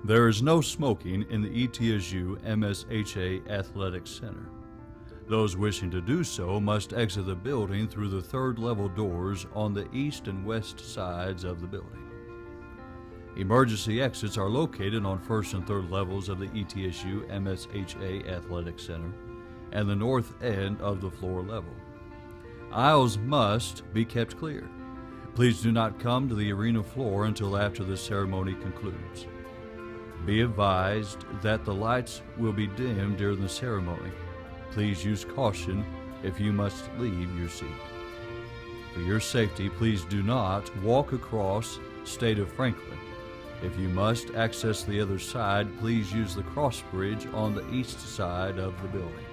There is no smoking in the ETSU MSHA Athletic Center. Those wishing to do so must exit the building through the third level doors on the east and west sides of the building. Emergency exits are located on first and third levels of the ETSU MSHA Athletic Center and the north end of the floor level. Aisles must be kept clear. Please do not come to the arena floor until after the ceremony concludes. Be advised that the lights will be dimmed during the ceremony. Please use caution if you must leave your seat. For your safety, please do not walk across State of Franklin. If you must access the other side, please use the cross bridge on the east side of the building.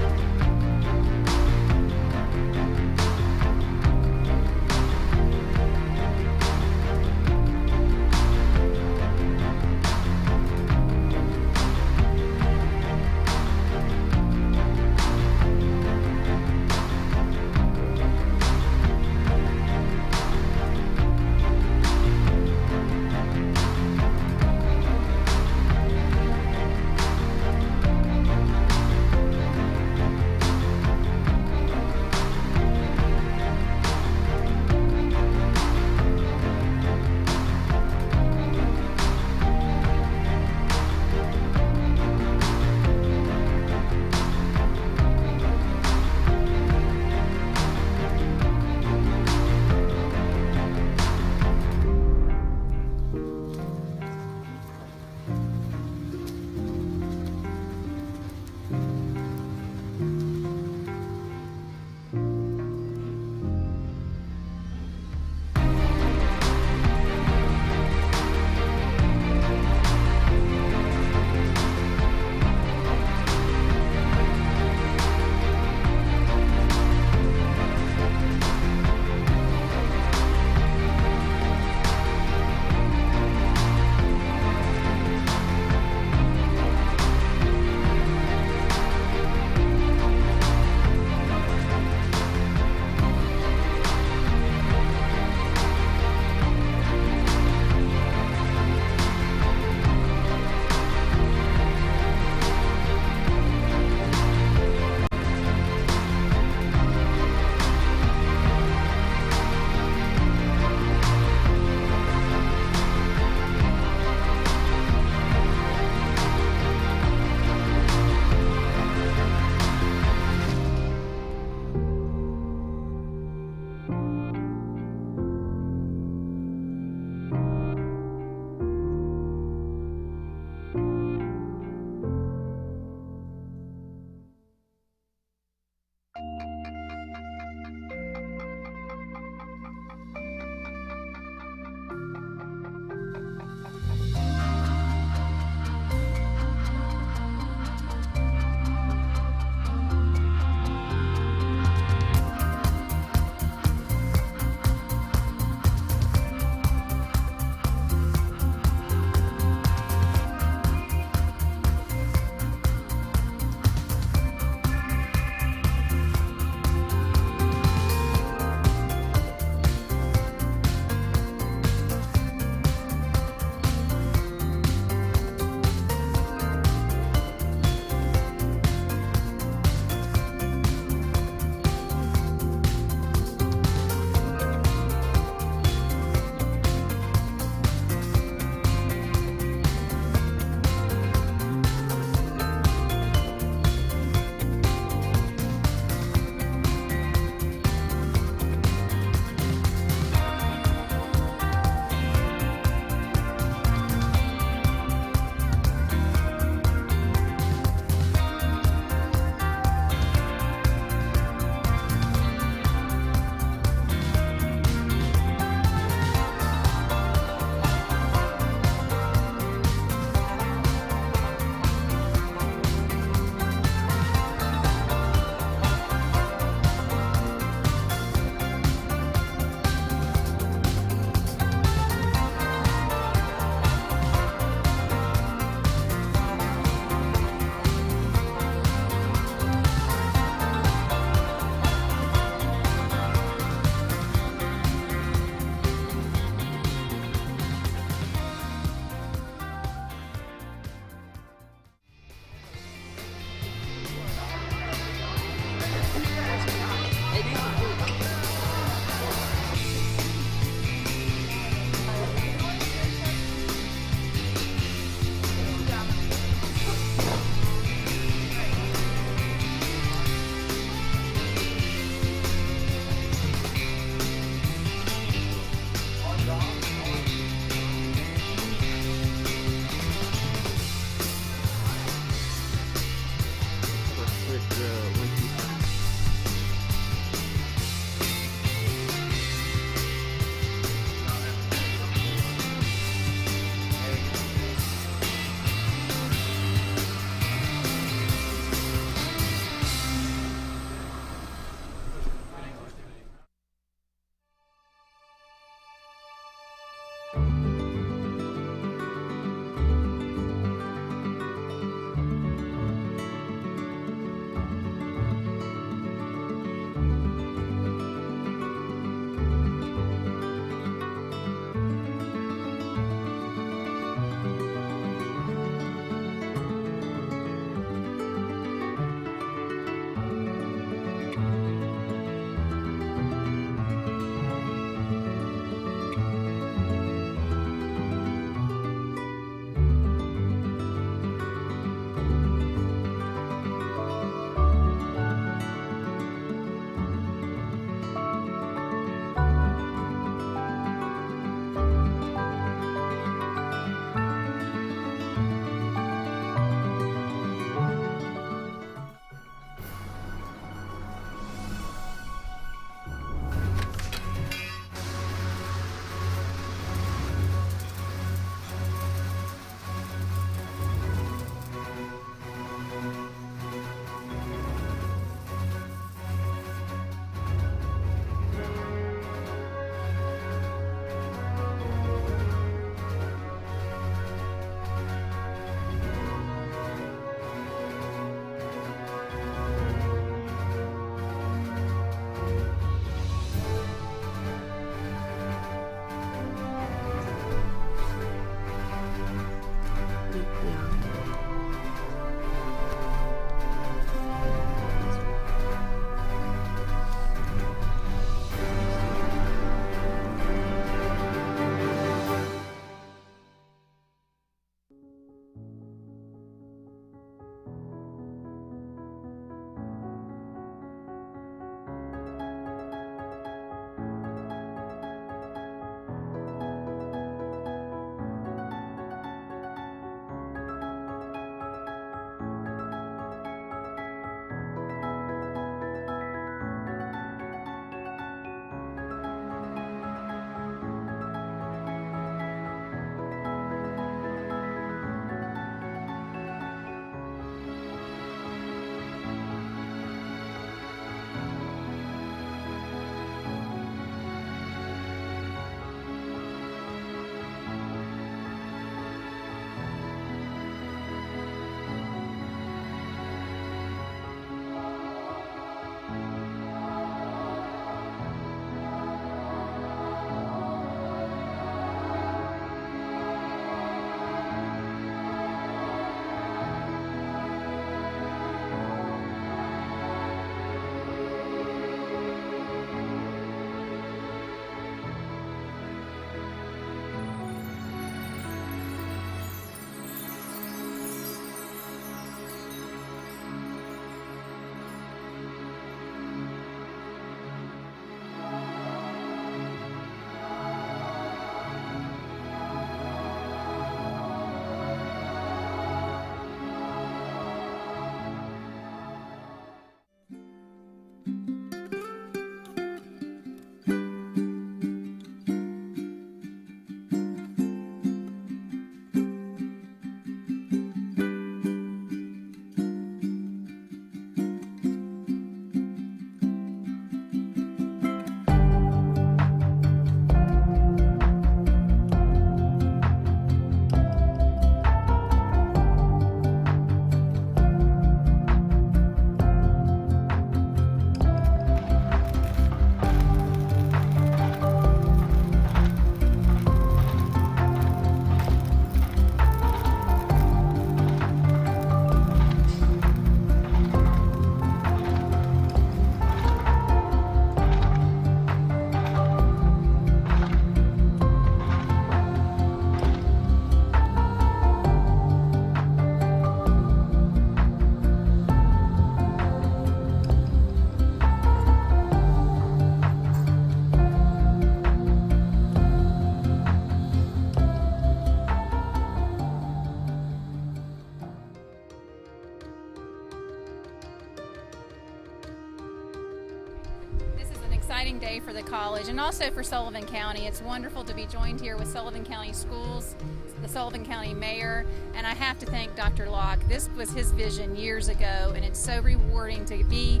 exciting day for the college and also for Sullivan County. It's wonderful to be joined here with Sullivan County Schools, the Sullivan County Mayor, and I have to thank Dr. Locke. This was his vision years ago, and it's so rewarding to be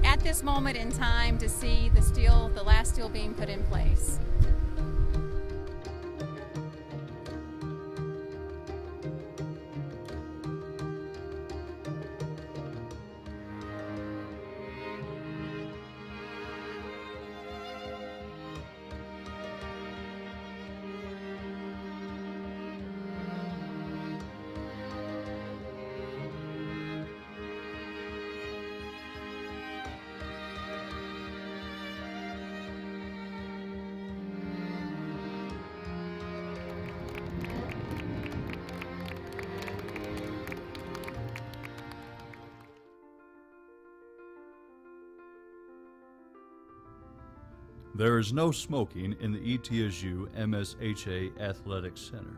at this moment in time to see the last steel being put in place. There is no smoking in the ETSU MSHA Athletic Center.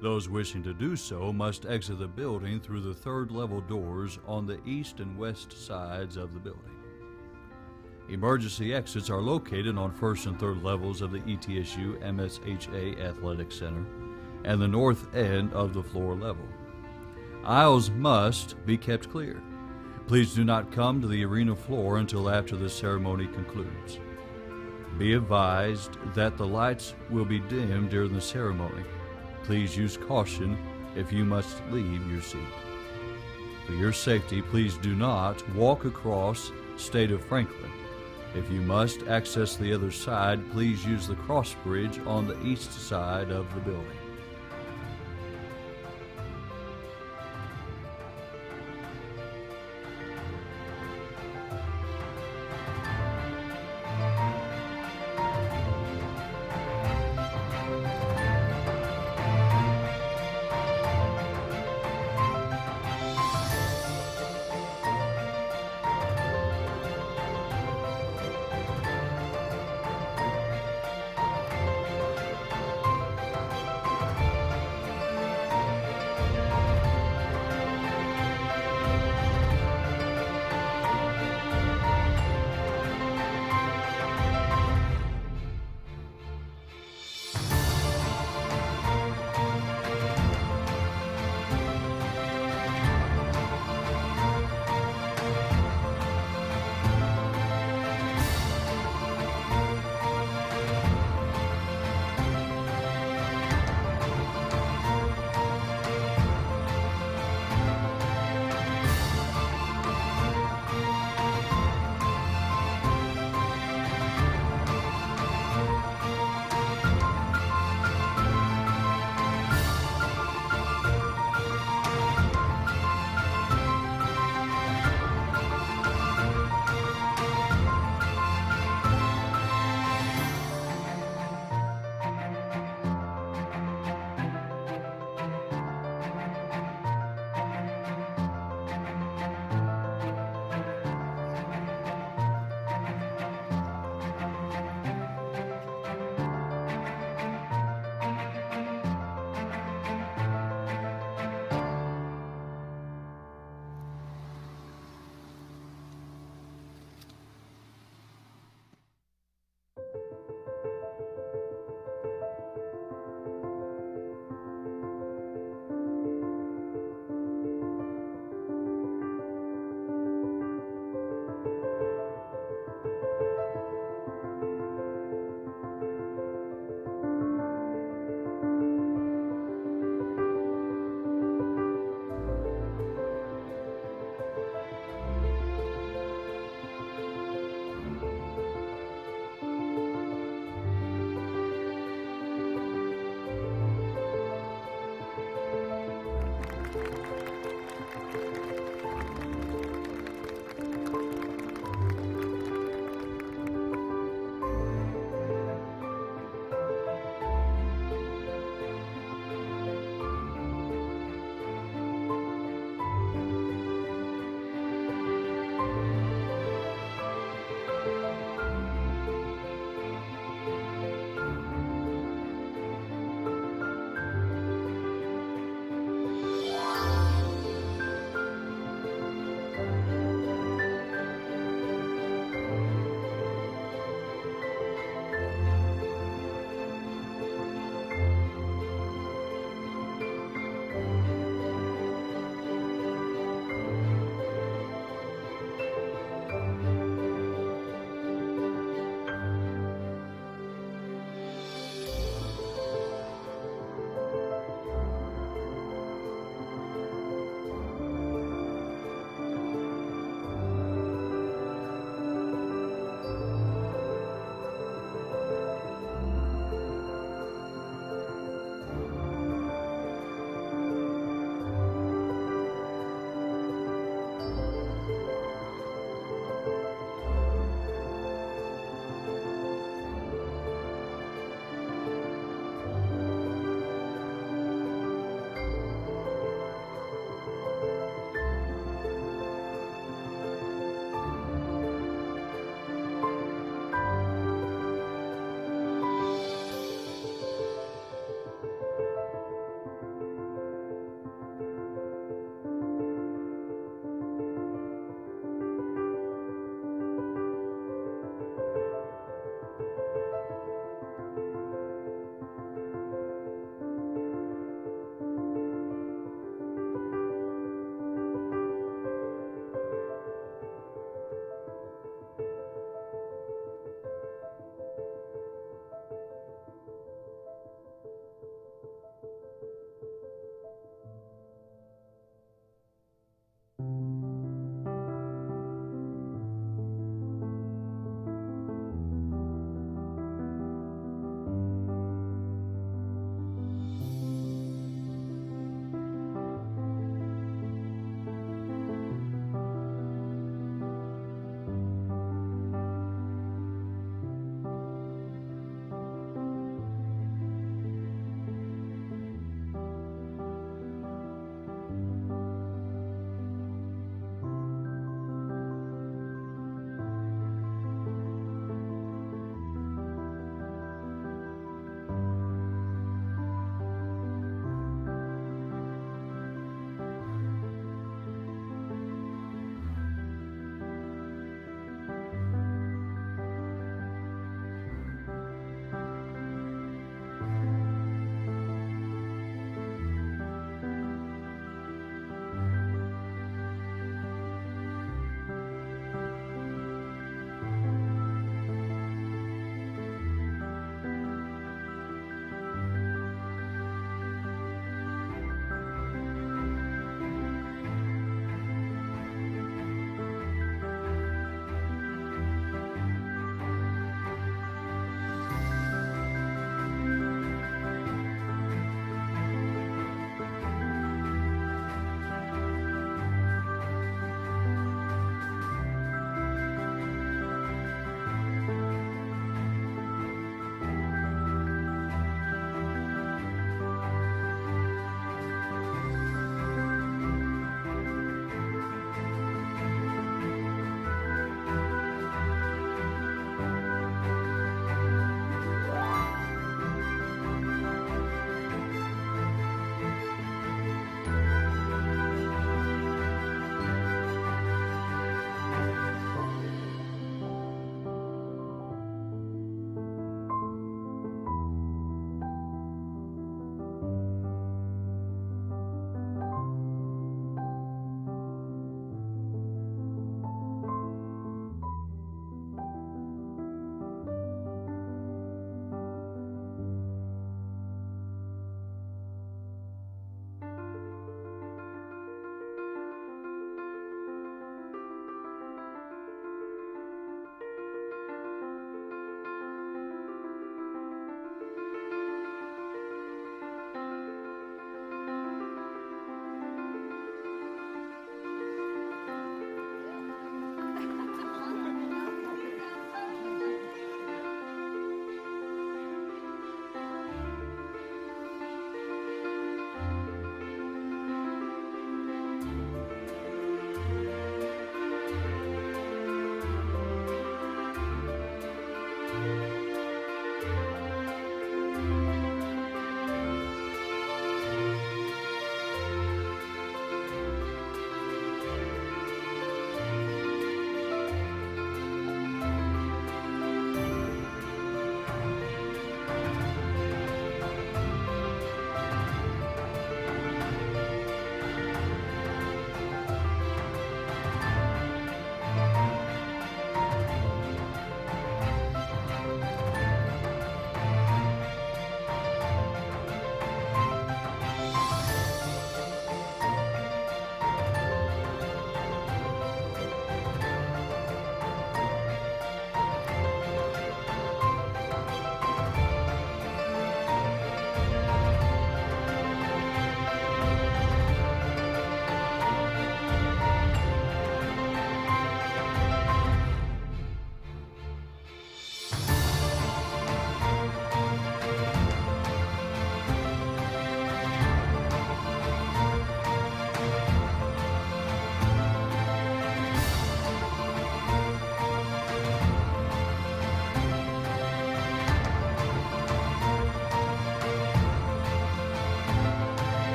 Those wishing to do so must exit the building through the third level doors on the east and west sides of the building. Emergency exits are located on first and third levels of the ETSU MSHA Athletic Center and the north end of the floor level. Aisles must be kept clear. Please do not come to the arena floor until after the ceremony concludes. Be advised that the lights will be dimmed during the ceremony. Please use caution if you must leave your seat. For your safety, please do not walk across State of Franklin. If you must access the other side, please use the cross bridge on the east side of the building.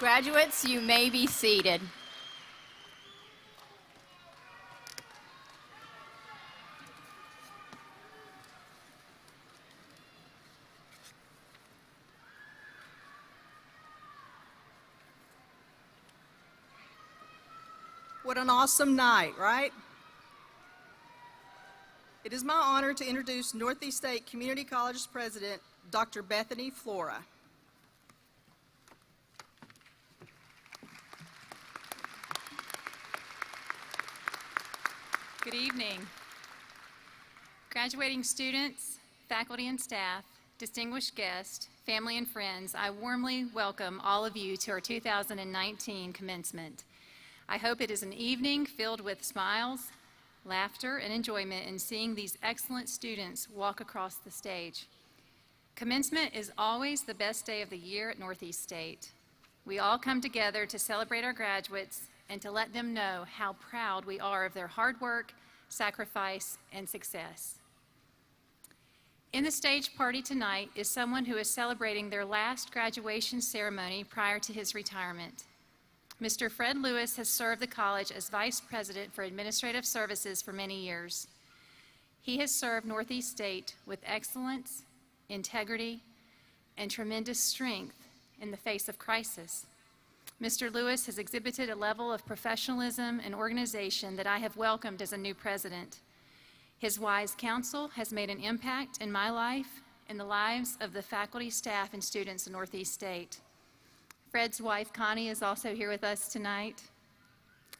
Graduates, you may be seated. What an awesome night, right? It is my honor to introduce Northeast State Community College's president, Dr. Bethany Flora. Good evening. Graduating students, faculty and staff, distinguished guests, family and friends, I warmly welcome all of you to our 2019 commencement. I hope it is an evening filled with smiles, laughter, and enjoyment in seeing these excellent students walk across the stage. Commencement is always the best day of the year at Northeast State. We all come together to celebrate our graduates and to let them know how proud we are of their hard work, sacrifice, and success. In the stage party tonight is someone who is celebrating their last graduation ceremony prior to his retirement. Mr. Fred Lewis has served the college as Vice President for Administrative Services for many years. He has served Northeast State with excellence, integrity, and tremendous strength in the face of crisis. Mr. Lewis has exhibited a level of professionalism and organization that I have welcomed as a new president. His wise counsel has made an impact in my life and the lives of the faculty, staff, and students of Northeast State. Fred's wife, Connie, is also here with us tonight.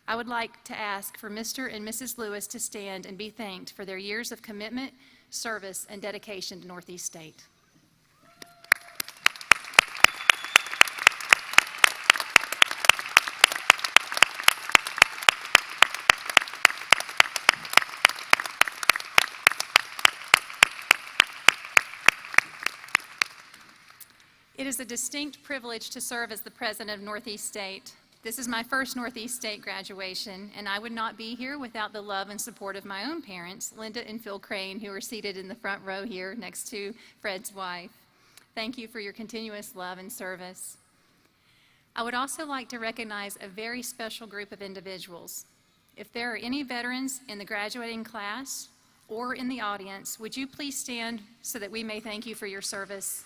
I would like to ask for Mr. and Mrs. Lewis to stand and be thanked for their years of commitment, service, and dedication to Northeast State. It is a distinct privilege to serve as the president of Northeast State. This is my first Northeast State graduation, and I would not be here without the love and support of my own parents, Linda and Phil Crane, who are seated in the front row here next to Fred's wife. Thank you for your continuous love and service. I would also like to recognize a very special group of individuals. If there are any veterans in the graduating class or in the audience, would you please stand so that we may thank you for your service?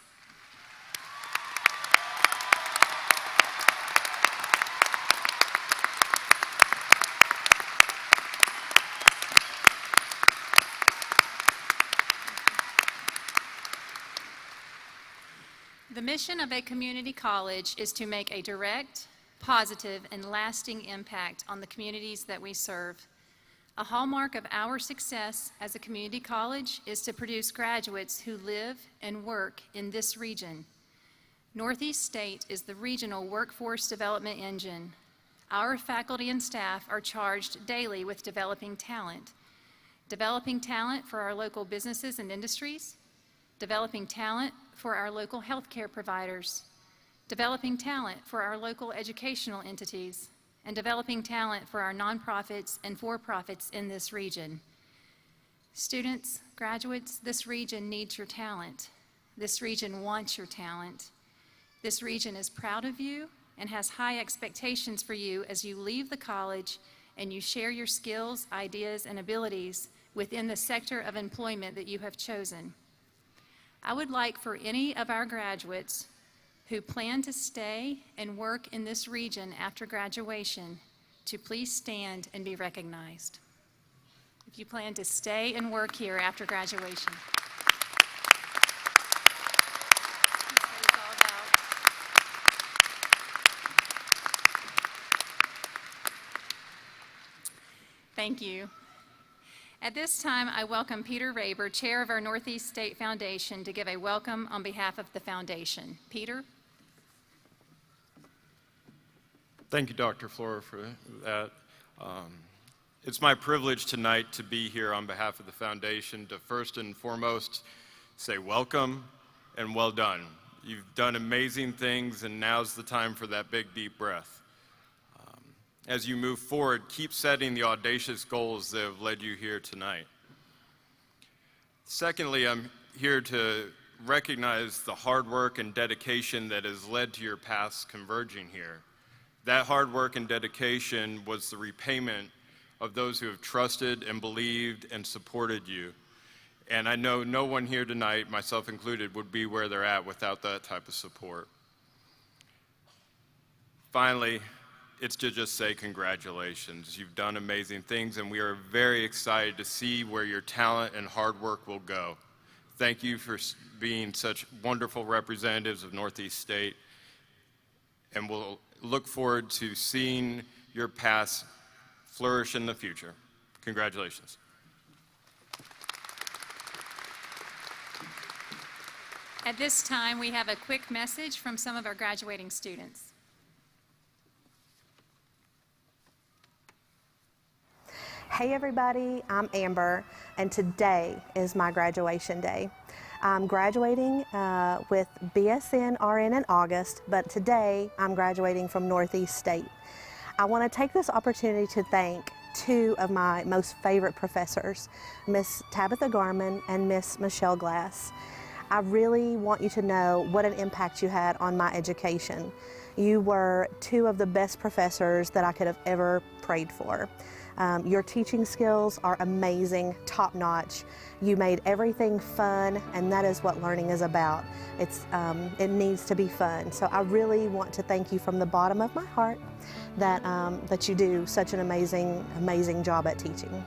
The mission of a community college is to make a direct, positive, and lasting impact on the communities that we serve. A hallmark of our success as a community college is to produce graduates who live and work in this region. Northeast State is the regional workforce development engine. Our faculty and staff are charged daily with developing talent for our local businesses and industries, developing talent for our local healthcare providers, developing talent for our local educational entities, and developing talent for our nonprofits and for-profits in this region. Students, graduates, this region needs your talent. This region wants your talent. This region is proud of you and has high expectations for you as you leave the college and you share your skills, ideas, and abilities within the sector of employment that you have chosen. I would like for any of our graduates who plan to stay and work in this region after graduation to please stand and be recognized. If you plan to stay and work here after graduation. That's what it's all about. Thank you. At this time, I welcome Peter Raber, chair of our Northeast State Foundation, to give a welcome on behalf of the foundation. Peter? Thank you, Dr. Flora, for that. It's my privilege tonight to be here on behalf of the foundation to first and foremost say welcome and well done. You've done amazing things, and now's the time for that big, deep breath. As you move forward, keep setting the audacious goals that have led you here tonight. Secondly, I'm here to recognize the hard work and dedication that has led to your paths converging here. That hard work and dedication was the repayment of those who have trusted and believed and supported you. And I know no one here tonight, myself included, would be where they're at without that type of support. Finally, it's to just say congratulations. You've done amazing things, and we are very excited to see where your talent and hard work will go. Thank you for being such wonderful representatives of Northeast State, and we'll look forward to seeing your paths flourish in the future. Congratulations. At this time, we have a quick message from some of our graduating students. Hey everybody, I'm Amber, and today is my graduation day. I'm graduating with BSN RN in August, but today I'm graduating from Northeast State. I want to take this opportunity to thank two of my most favorite professors, Miss Tabitha Garman and Miss Michelle Glass. I really want you to know what an impact you had on my education. You were two of the best professors that I could have ever prayed for. Your teaching skills are amazing, top-notch. You made everything fun, and that is what learning is about. It needs to be fun. So I really want to thank you from the bottom of my heart that you do such an amazing job at teaching.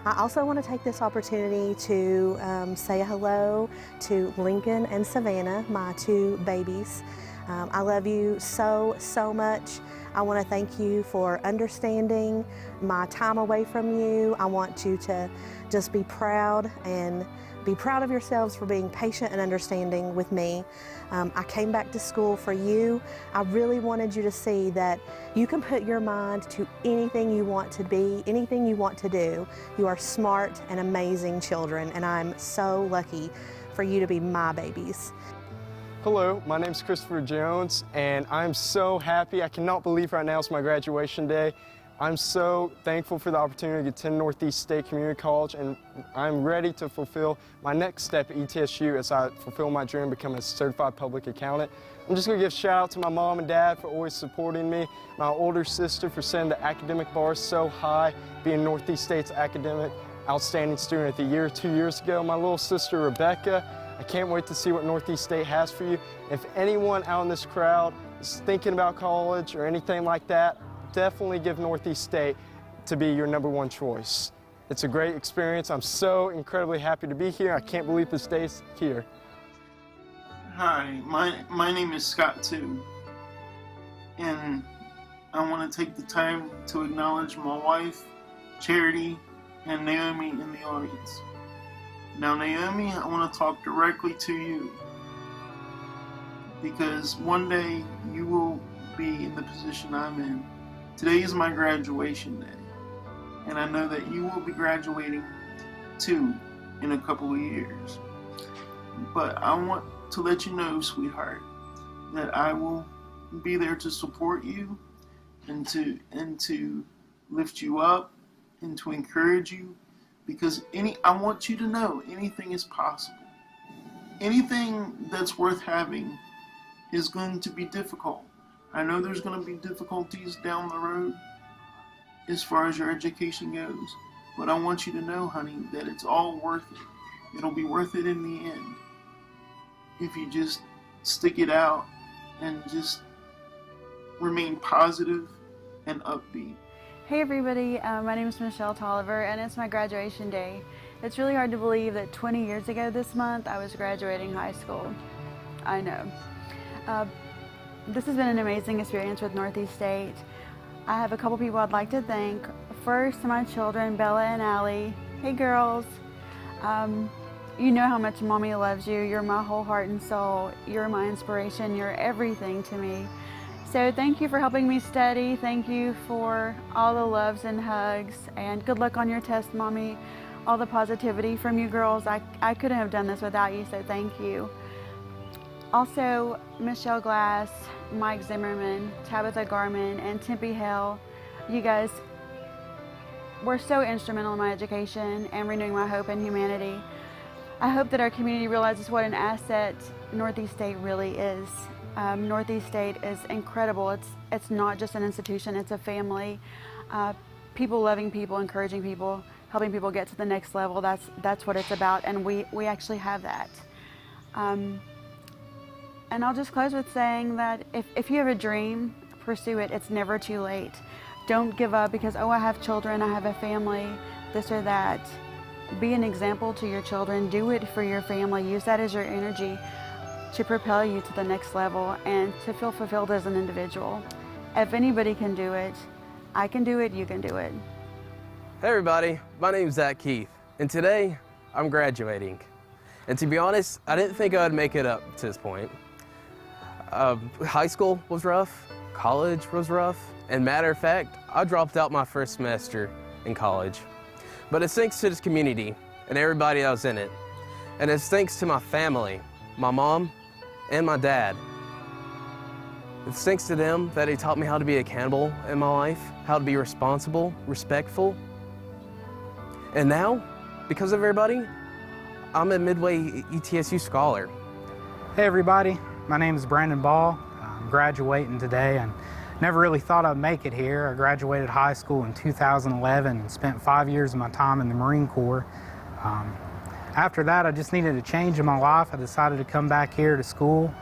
I also want to take this opportunity to say hello to Lincoln and Savannah, my two babies. I love you so much. I want to thank you for understanding my time away from you. I want you to just be proud of yourselves for being patient and understanding with me. I came back to school for you. I really wanted you to see that you can put your mind to anything you want to be, anything you want to do. You are smart and amazing children, and I'm so lucky for you to be my babies. Hello, my name is Christopher Jones, and I'm so happy. I cannot believe right now it's my graduation day. I'm so thankful for the opportunity to attend Northeast State Community College, and I'm ready to fulfill my next step at ETSU as I fulfill my dream of becoming a certified public accountant. I'm just going to give a shout out to my mom and dad for always supporting me, my older sister for setting the academic bar so high, being Northeast State's academic outstanding student of the year 2 years ago, my little sister Rebecca. I can't wait to see what Northeast State has for you. If anyone out in this crowd is thinking about college or anything like that, definitely give Northeast State to be your #1 choice. It's a great experience. I'm so incredibly happy to be here. I can't believe this day's here. Hi, my name is Scott too, and I want to take the time to acknowledge my wife, Charity, and Naomi in the audience. Now, Naomi, I want to talk directly to you, because one day you will be in the position I'm in. Today is my graduation day, and I know that you will be graduating too in a couple of years. But I want to let you know, sweetheart, that I will be there to support you and to lift you up and to encourage you. Because I want you to know anything is possible. Anything that's worth having is going to be difficult. I know there's going to be difficulties down the road as far as your education goes, but I want you to know, honey, that it's all worth it. It'll be worth it in the end if you just stick it out and just remain positive and upbeat. Hey everybody, my name is Michelle Tolliver, and it's my graduation day. It's really hard to believe that 20 years ago this month I was graduating high school. I know. This has been an amazing experience with Northeast State. I have a couple people I'd like to thank. First, my children, Bella and Allie. Hey girls. You know how much Mommy loves you. You're my whole heart and soul. You're my inspiration. You're everything to me. So thank you for helping me study. Thank you for all the loves and hugs, and good luck on your test, Mommy. All the positivity from you girls. I couldn't have done this without you, so thank you. Also, Michelle Glass, Mike Zimmerman, Tabitha Garman, and Tempe Hale. You guys were so instrumental in my education and renewing my hope in humanity. I hope that our community realizes what an asset Northeast State really is. Northeast State is incredible. It's not just an institution, it's a family. People loving people, encouraging people, helping people get to the next level. That's what it's about, and we actually have that. And I'll just close with saying that if you have a dream, pursue it. It's never too late. Don't give up because, oh, I have children, I have a family, this or that. Be an example to your children. Do it for your family. Use that as your energy to propel you to the next level and to feel fulfilled as an individual. If anybody can do it, I can do it, you can do it. Hey everybody, my name is Zach Keith, and today I'm graduating. And to be honest, I didn't think I'd make it up to this point. High school was rough, college was rough, and matter of fact, I dropped out my first semester in college. But it's thanks to this community and everybody that was in it. And it's thanks to my family, my mom and my dad. It's thanks to them that they taught me how to be accountable in my life, how to be responsible, respectful. And now, because of everybody, I'm a Midway ETSU Scholar. Hey everybody, my name is Brandon Ball. I'm graduating today and never really thought I'd make it here. I graduated high school in 2011 and spent 5 years of my time in the Marine Corps. After that, I just needed a change in my life. I decided to come back here to school,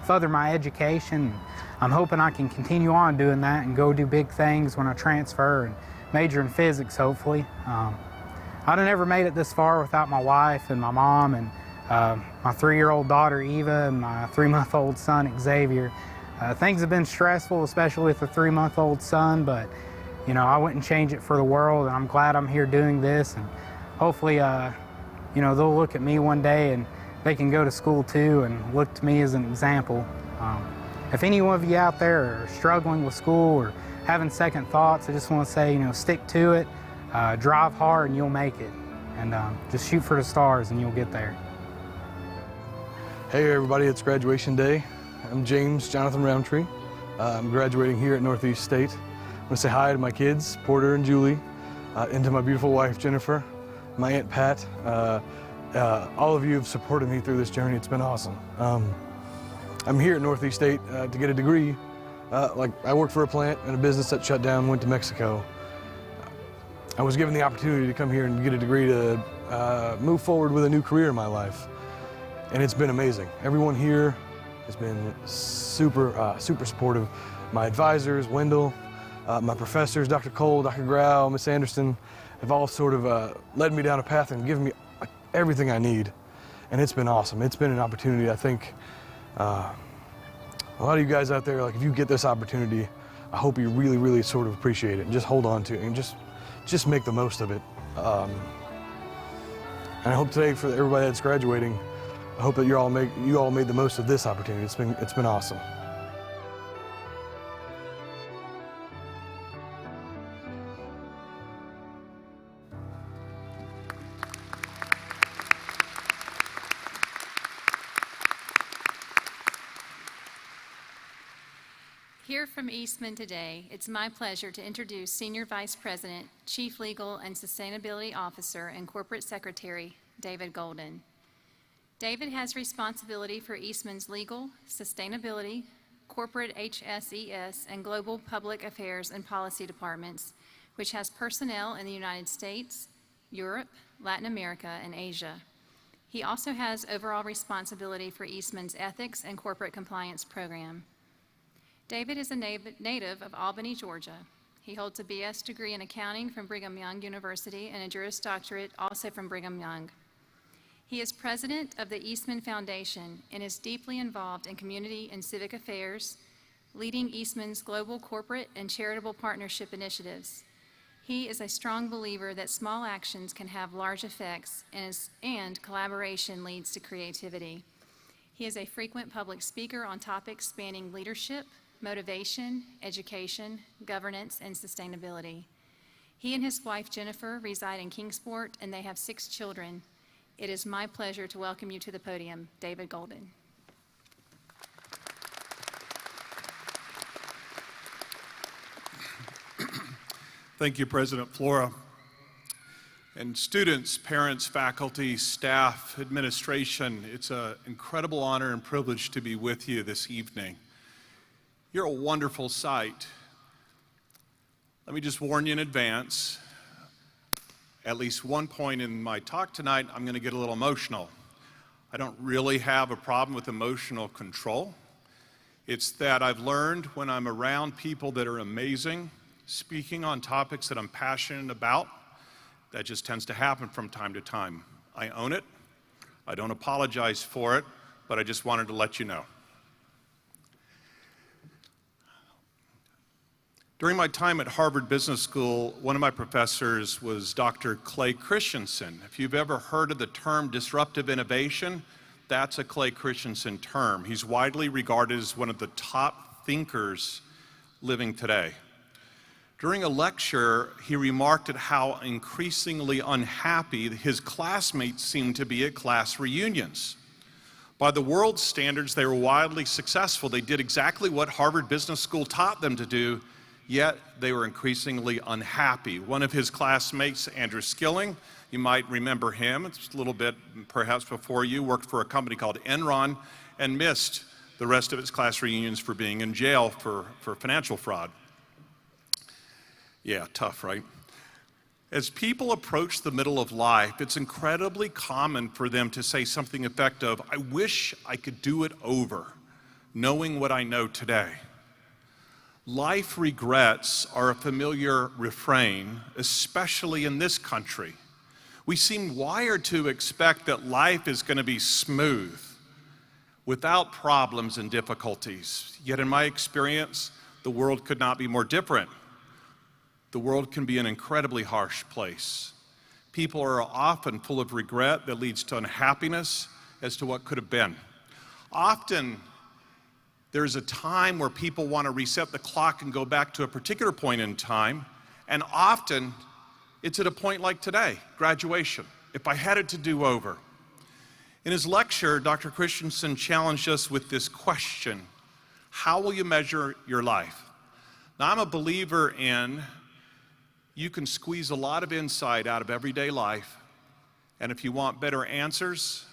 further my education. I'm hoping I can continue on doing that and go do big things when I transfer and major in physics, hopefully. I'd have never made it this far without my wife and my mom and my 3-year-old daughter, Eva, and my 3-month-old son, Xavier. Things have been stressful, especially with the 3-month-old son, but you know, I wouldn't change it for the world, and I'm glad I'm here doing this, and hopefully, you know, they'll look at me one day and they can go to school too and look to me as an example. If any of you out there are struggling with school or having second thoughts, I just want to say, you know, stick to it, drive hard and you'll make it, and just shoot for the stars and you'll get there. Hey everybody, it's graduation day. I'm James Jonathan Roundtree. I'm graduating here at Northeast State. I want to say hi to my kids, Porter and Julie, and to my beautiful wife, Jennifer, my Aunt Pat. All of you have supported me through this journey. It's been awesome. I'm here at Northeast State to get a degree. I worked for a plant and a business that shut down, went to Mexico. I was given the opportunity to come here and get a degree to move forward with a new career in my life. And it's been amazing. Everyone here has been super supportive. My advisors, Wendell, my professors, Dr. Cole, Dr. Grau, Miss Anderson, have all sort of led me down a path and given me everything I need. And it's been awesome. It's been an opportunity. I think a lot of you guys out there, like, if you get this opportunity, I hope you really, really sort of appreciate it and just hold on to it and just make the most of it. And I hope today for everybody that's graduating, I hope that you all made the most of this opportunity. It's been awesome. Here from Eastman today, it's my pleasure to introduce Senior Vice President, Chief Legal and Sustainability Officer, and Corporate Secretary, David Golden. David has responsibility for Eastman's legal, sustainability, corporate HSES, and global public affairs and policy departments, which has personnel in the United States, Europe, Latin America, and Asia. He also has overall responsibility for Eastman's ethics and corporate compliance program. David is a native of Albany, Georgia. He holds a BS degree in accounting from Brigham Young University and a Juris Doctorate also from Brigham Young. He is president of the Eastman Foundation and is deeply involved in community and civic affairs, leading Eastman's global corporate and charitable partnership initiatives. He is a strong believer that small actions can have large effects and collaboration leads to creativity. He is a frequent public speaker on topics spanning leadership, motivation, education, governance, and sustainability. He and his wife, Jennifer, reside in Kingsport, and they have 6 children. It is my pleasure to welcome you to the podium, David Golden. Thank you, President Flora. And students, parents, faculty, staff, administration, it's an incredible honor and privilege to be with you this evening. You're a wonderful sight. Let me just warn you in advance, at least one point in my talk tonight, I'm going to get a little emotional. I don't really have a problem with emotional control. It's that I've learned when I'm around people that are amazing, speaking on topics that I'm passionate about, that just tends to happen from time to time. I own it. I don't apologize for it, but I just wanted to let you know. During my time at Harvard Business School, one of my professors was Dr. Clay Christensen. If you've ever heard of the term disruptive innovation, that's a Clay Christensen term. He's widely regarded as one of the top thinkers living today. During a lecture, he remarked at how increasingly unhappy his classmates seemed to be at class reunions. By the world's standards, they were wildly successful. They did exactly what Harvard Business School taught them to do, yet they were increasingly unhappy. One of his classmates, Andrew Skilling, you might remember him, it's a little bit perhaps before you, worked for a company called Enron and missed the rest of his class reunions for being in jail for financial fraud. Yeah, tough, right? As people approach the middle of life, it's incredibly common for them to say something effective, I wish I could do it over, knowing what I know today. Life regrets are a familiar refrain, especially in this country. We seem wired to expect that life is going to be smooth, without problems and difficulties. Yet in my experience, the world could not be more different. The world can be an incredibly harsh place. People are often full of regret that leads to unhappiness as to what could have been. Often, there's a time where people want to reset the clock and go back to a particular point in time, and often, it's at a point like today, graduation. If I had it to do over. In his lecture, Dr. Christensen challenged us with this question: how will you measure your life? Now, I'm a believer in you can squeeze a lot of insight out of everyday life, and if you want better answers,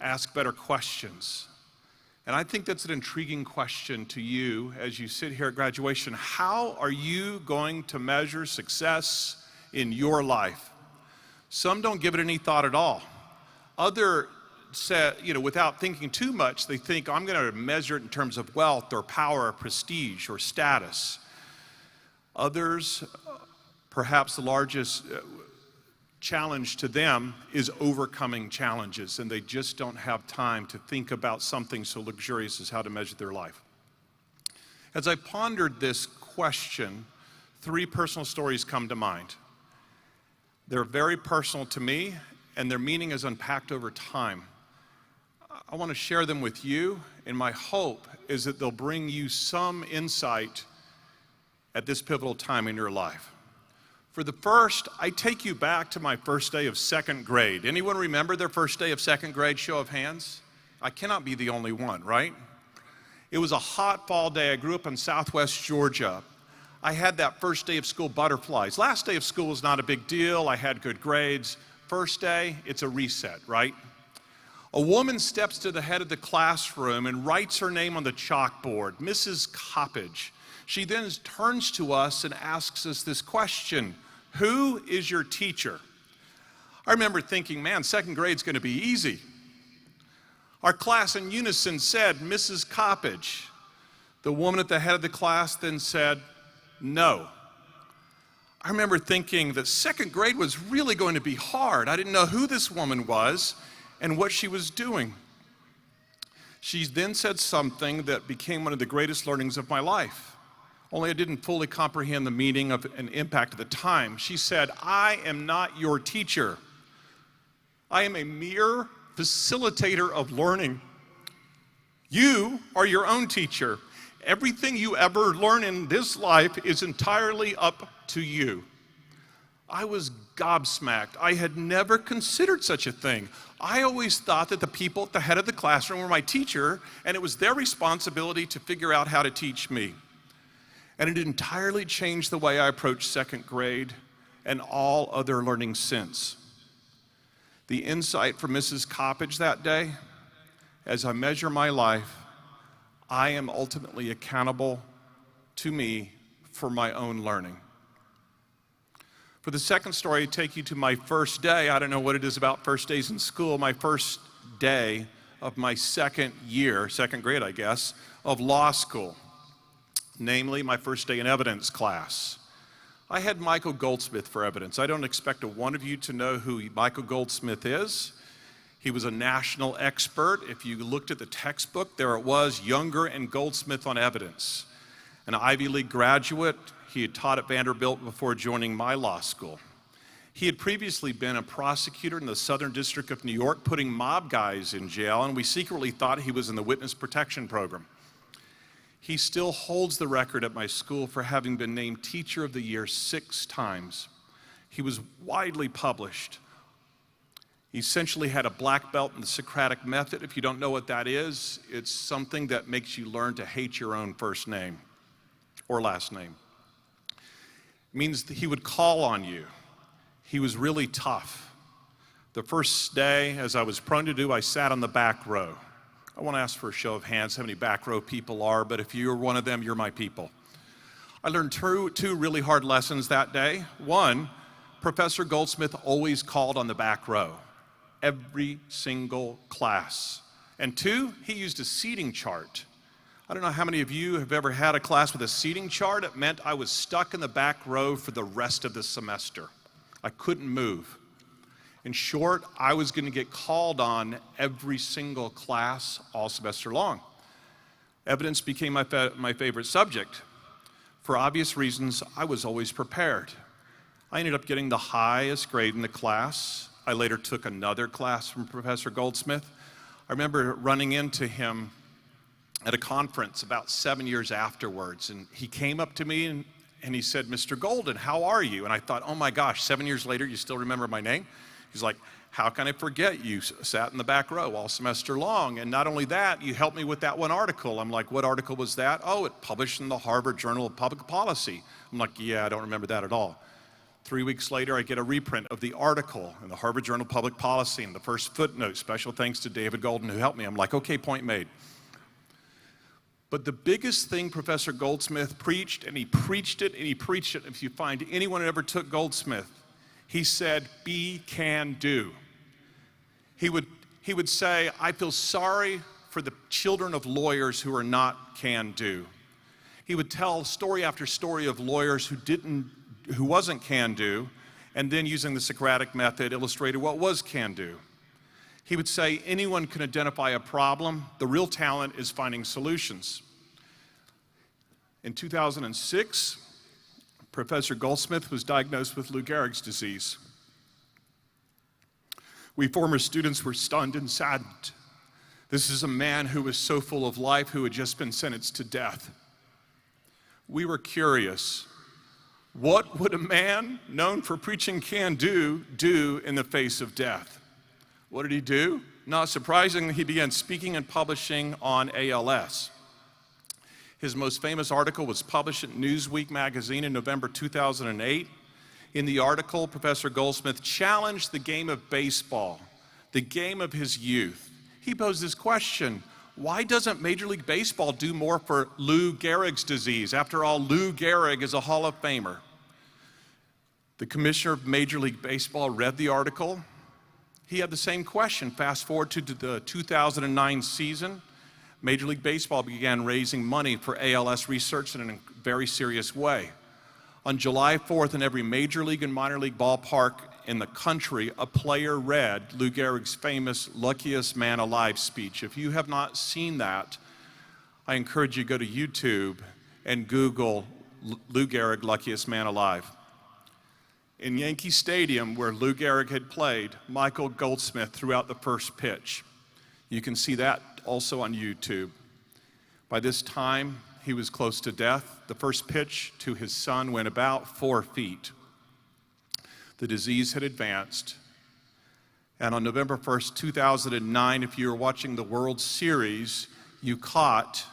ask better questions. And I think that's an intriguing question to you as you sit here at graduation. How are you going to measure success in your life? Some don't give it any thought at all. Others say, without thinking too much, they think, I'm going to measure it in terms of wealth or power or prestige or status. Others, perhaps the largest challenge to them is overcoming challenges, and they just don't have time to think about something so luxurious as how to measure their life. As I pondered this question, 3 personal stories come to mind. They're very personal to me, and their meaning is unpacked over time. I want to share them with you, and my hope is that they'll bring you some insight at this pivotal time in your life. For the first, I take you back to my first day of 2nd grade. Anyone remember their first day of 2nd grade? Show of hands. I cannot be the only one, right? It was a hot fall day. I grew up in Southwest Georgia. I had that first day of school butterflies. Last day of school was not a big deal. I had good grades. First day, it's a reset, right? A woman steps to the head of the classroom and writes her name on the chalkboard, Mrs. Coppage. She then turns to us and asks us this question: who is your teacher? I remember thinking, man, 2nd grade's going to be easy. Our class in unison said, Mrs. Coppage. The woman at the head of the class then said, no. I remember thinking that 2nd grade was really going to be hard. I didn't know who this woman was and what she was doing. She then said something that became one of the greatest learnings of my life. Only I didn't fully comprehend the meaning of an impact at the time. She said, I am not your teacher. I am a mere facilitator of learning. You are your own teacher. Everything you ever learn in this life is entirely up to you. I was gobsmacked. I had never considered such a thing. I always thought that the people at the head of the classroom were my teacher, and it was their responsibility to figure out how to teach me. And it entirely changed the way I approached 2nd grade and all other learning since. The insight from Mrs. Coppage that day: as I measure my life, I am ultimately accountable to me for my own learning. For the second story, I take you to my first day. I don't know what it is about first days in school. My first day of my second grade, I guess, of law school. Namely, my first day in evidence class. I had Michael Goldsmith for evidence. I don't expect one of you to know who Michael Goldsmith is. He was a national expert. If you looked at the textbook, there it was, Younger and Goldsmith on evidence. An Ivy League graduate, he had taught at Vanderbilt before joining my law school. He had previously been a prosecutor in the Southern District of New York, putting mob guys in jail, and we secretly thought he was in the witness protection program. He still holds the record at my school for having been named Teacher of the Year 6 times. He was widely published. He essentially had a black belt in the Socratic method. If you don't know what that is, it's something that makes you learn to hate your own first name or last name. It means that he would call on you. He was really tough. The first day, as I was prone to do, I sat on the back row. I want to ask for a show of hands how many back row people are, but if you're one of them, you're my people. I learned two really hard lessons that day. One, Professor Goldsmith always called on the back row, every single class. And two, he used a seating chart. I don't know how many of you have ever had a class with a seating chart. It meant I was stuck in the back row for the rest of the semester. I couldn't move. In short, I was going to get called on every single class all semester long. Evidence became my favorite subject. For obvious reasons, I was always prepared. I ended up getting the highest grade in the class. I later took another class from Professor Goldsmith. I remember running into him at a conference about 7 years afterwards, and he came up to me and he said, "Mr. Golden, how are you?" And I thought, oh my gosh, 7 years later, you still remember my name? He's like, "How can I forget? You sat in the back row all semester long, and not only that, you helped me with that one article." I'm like, "What article was that?" "Oh, it published in the Harvard Journal of Public Policy." I'm like, "Yeah, I don't remember that at all." 3 weeks later, I get a reprint of the article in the Harvard Journal of Public Policy, and the first footnote, "Special thanks to David Golden who helped me." I'm like, okay, point made. But the biggest thing Professor Goldsmith preached, and he preached it, and he preached it, if you find anyone who ever took Goldsmith, he said, be, can, do. He would say, I feel sorry for the children of lawyers who are not can do. He would tell story after story of lawyers who wasn't can do, and then using the Socratic method illustrated what was can do. He would say anyone can identify a problem. The real talent is finding solutions. In 2006, Professor Goldsmith was diagnosed with Lou Gehrig's disease. We former students were stunned and saddened. This is a man who was so full of life, who had just been sentenced to death. We were curious. What would a man known for preaching can do in the face of death? What did he do? Not surprisingly, he began speaking and publishing on ALS. His most famous article was published in Newsweek magazine in November 2008. In the article, Professor Goldsmith challenged the game of baseball, the game of his youth. He posed this question: why doesn't Major League Baseball do more for Lou Gehrig's disease? After all, Lou Gehrig is a Hall of Famer. The commissioner of Major League Baseball read the article. He had the same question. Fast forward to the 2009 season, Major League Baseball began raising money for ALS research in a very serious way. On July 4th, in every major league and minor league ballpark in the country, a player read Lou Gehrig's famous "Luckiest Man Alive" speech. If you have not seen that, I encourage you to go to YouTube and Google Lou Gehrig, "Luckiest Man Alive." In Yankee Stadium, where Lou Gehrig had played, Michael Goldsmith threw out the first pitch. You can see that also on YouTube. By this time, he was close to death. The first pitch to his son went about 4 feet. The disease had advanced. And on November 1st, 2009, if you were watching the World Series, you caught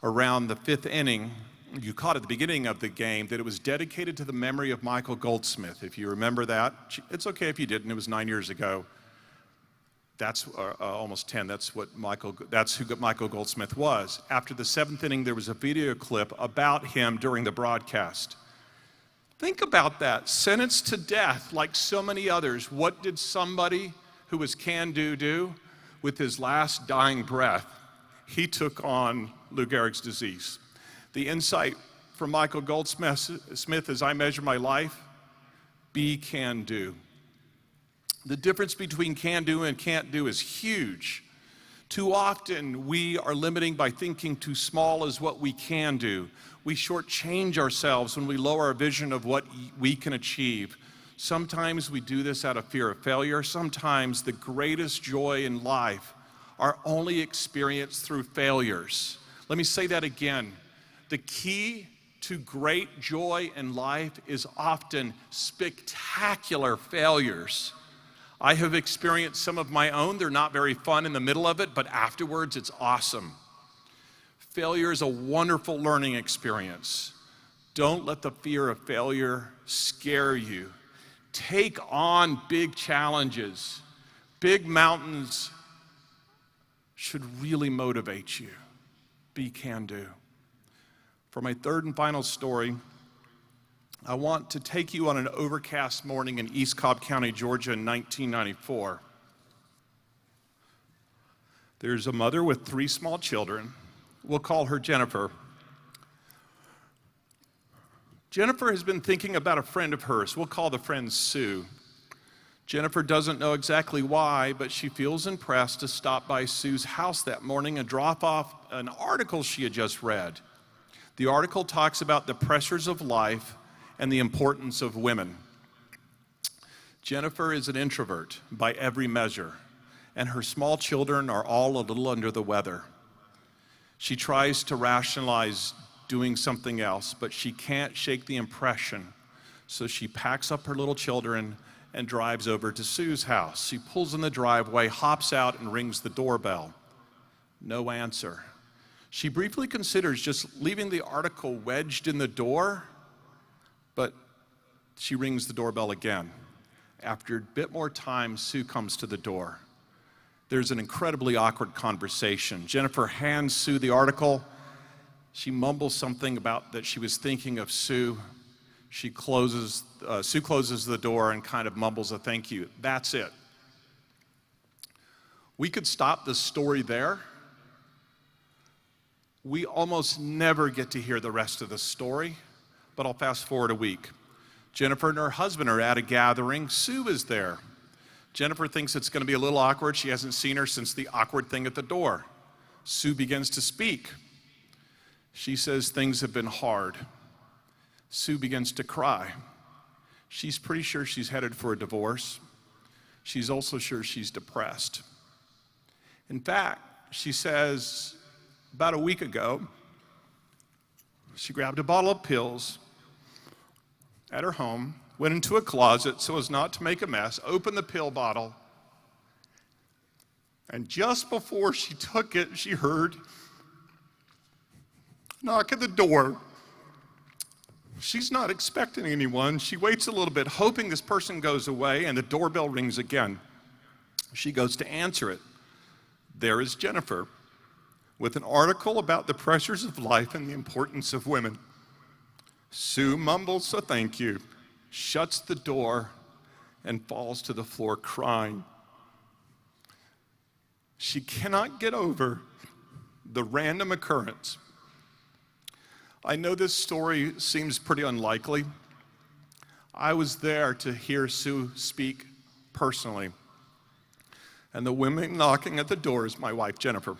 around the 5th inning you caught at the beginning of the game that it was dedicated to the memory of Michael Goldsmith. If you remember that, it's okay if you didn't, it was 9 years ago. That's almost 10, that's who Michael Goldsmith was. After the 7th inning, there was a video clip about him during the broadcast. Think about that, sentenced to death like so many others. What did somebody who was can-do do? With his last dying breath, he took on Lou Gehrig's disease. The insight from Michael Goldsmith as I measure my life, be can-do. The difference between can-do and can't-do is huge. Too often we are limiting by thinking too small is what we can do. We shortchange ourselves when we lower our vision of what we can achieve. Sometimes we do this out of fear of failure. Sometimes the greatest joy in life are only experienced through failures. Let me say that again. The key to great joy in life is often spectacular failures. I have experienced some of my own. They're not very fun in the middle of it, but afterwards it's awesome. Failure is a wonderful learning experience. Don't let the fear of failure scare you. Take on big challenges. Big mountains should really motivate you. Be can-do. For my third and final story, I want to take you on an overcast morning in East Cobb County, Georgia in 1994. There's a mother with 3 small children. We'll call her Jennifer. Jennifer has been thinking about a friend of hers. We'll call the friend Sue. Jennifer doesn't know exactly why, but she feels impressed to stop by Sue's house that morning and drop off an article she had just read. The article talks about the pressures of life and the importance of women. Jennifer is an introvert by every measure, and her small children are all a little under the weather. She tries to rationalize doing something else, but she can't shake the impression. So she packs up her little children and drives over to Sue's house. She pulls in the driveway, hops out, and rings the doorbell. No answer. She briefly considers just leaving the article wedged in the door, but she rings the doorbell again. After a bit more time, Sue comes to the door. There's an incredibly awkward conversation. Jennifer hands Sue the article. She mumbles something about that she was thinking of Sue. Sue closes the door and kind of mumbles a thank you. That's it. We could stop the story there. We almost never get to hear the rest of the story, but I'll fast forward a week. Jennifer and her husband are at a gathering. Sue is there. Jennifer thinks it's going to be a little awkward. She hasn't seen her since the awkward thing at the door. Sue begins to speak. She says things have been hard. Sue begins to cry. She's pretty sure she's headed for a divorce. She's also sure she's depressed. In fact, she says about a week ago, she grabbed a bottle of pills at her home, went into a closet so as not to make a mess, opened the pill bottle, and just before she took it, she heard a knock at the door. She's not expecting anyone. She waits a little bit, hoping this person goes away, and the doorbell rings again. She goes to answer it. There is Jennifer with an article about the pressures of life and the importance of women. Sue mumbles a thank you, shuts the door, and falls to the floor crying. She cannot get over the random occurrence. I know this story seems pretty unlikely. I was there to hear Sue speak personally. And the woman knocking at the door is my wife, Jennifer.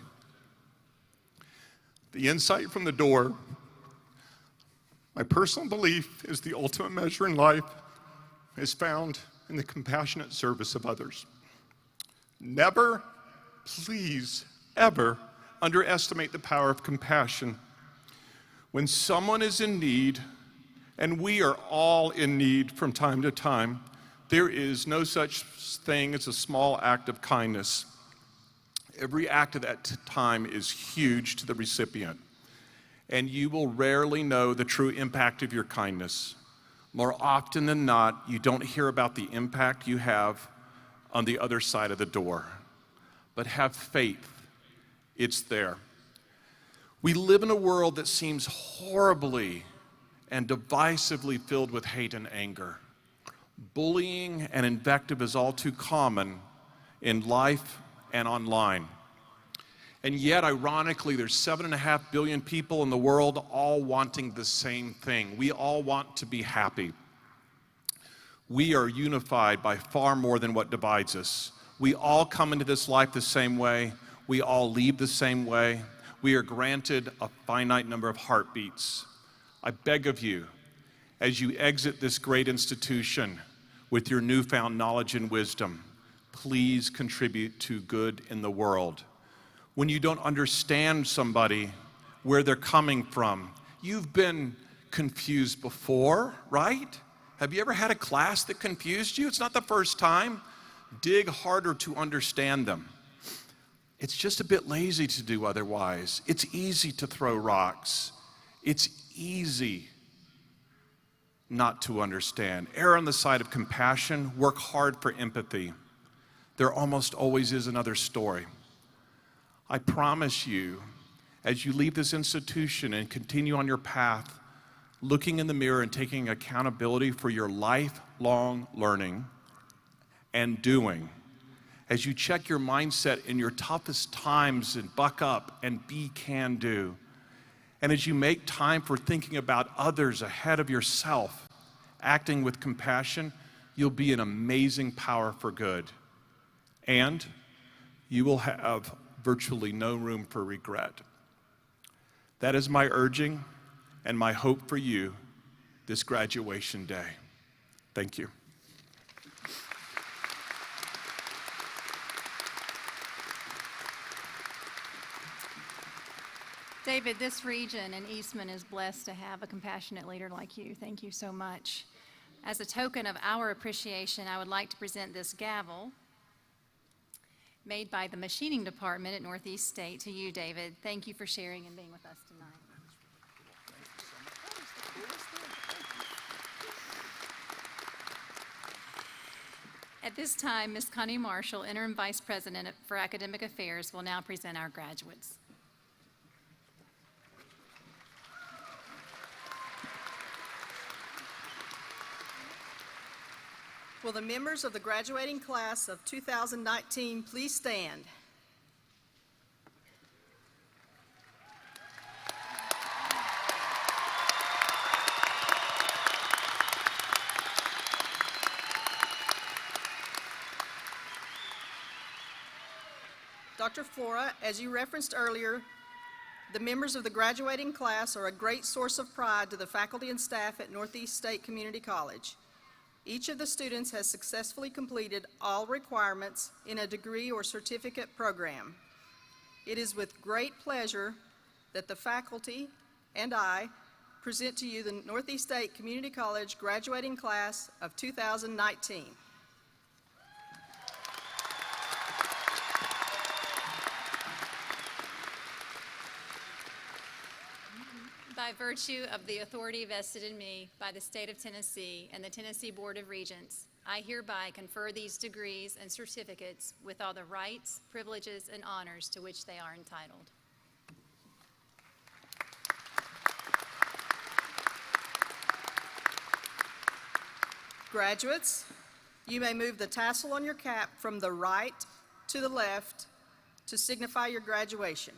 The insight from the door, my personal belief is the ultimate measure in life is found in the compassionate service of others. Never, please, ever underestimate the power of compassion. When someone is in need, and we are all in need from time to time, there is no such thing as a small act of kindness. Every act of that time is huge to the recipient. and you will rarely know the true impact of your kindness. More often than not, you don't hear about the impact you have on the other side of the door. But have faith, it's there. We live in a world that seems horribly and divisively filled with hate and anger. Bullying and invective is all too common in life and online. And yet, ironically, there's 7.5 billion people in the world all wanting the same thing. We all want to be happy. We are unified by far more than what divides us. We all come into this life the same way. We all leave the same way. We are granted a finite number of heartbeats. I beg of you, as you exit this great institution with your newfound knowledge and wisdom, please contribute to good in the world. When you don't understand somebody, where they're coming from, you've been confused before, right? Have you ever had a class that confused you? It's not the first time. Dig harder to understand them. It's just a bit lazy to do otherwise. It's easy to throw rocks. It's easy not to understand. Err on the side of compassion. Work hard for empathy. There almost always is another story. I promise you, as you leave this institution and continue on your path, looking in the mirror and taking accountability for your lifelong learning and doing, as you check your mindset in your toughest times and buck up and be can do, and as you make time for thinking about others ahead of yourself, acting with compassion, you'll be an amazing power for good. And you will have virtually no room for regret. That is my urging and my hope for you this graduation day. Thank you. David, this region in Eastman is blessed to have a compassionate leader like you. Thank you so much. As a token of our appreciation, I would like to present this gavel made by the machining department at Northeast State to you, David. Thank you for sharing and being with us tonight. At this time, Ms. Connie Marshall, Interim Vice President for Academic Affairs, will now present our graduates. Will the members of the graduating class of 2019 please stand? Dr. Flora, as you referenced earlier, the members of the graduating class are a great source of pride to the faculty and staff at Northeast State Community College. Each of the students has successfully completed all requirements in a degree or certificate program. It is with great pleasure that the faculty and I present to you the Northeast State Community College graduating class of 2019. By virtue of the authority vested in me by the state of Tennessee and the Tennessee Board of Regents, I hereby confer these degrees and certificates with all the rights, privileges, and honors to which they are entitled. Graduates, you may move the tassel on your cap from the right to the left to signify your graduation.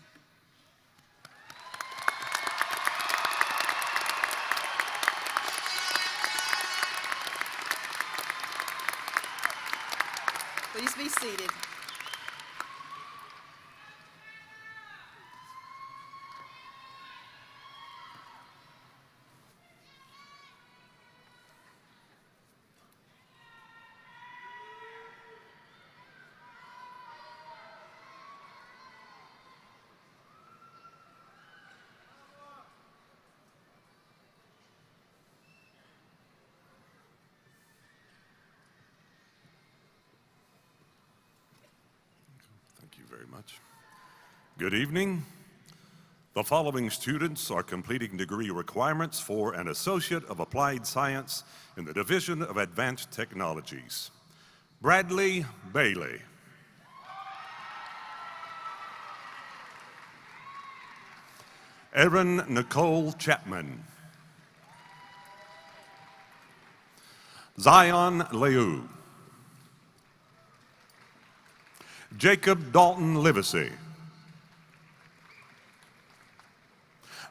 Please be seated. Thank you very much. Good evening. The following students are completing degree requirements for an Associate of Applied Science in the Division of Advanced Technologies. Bradley Bailey. Erin Nicole Chapman. Zion Leu. Jacob Dalton Livesey.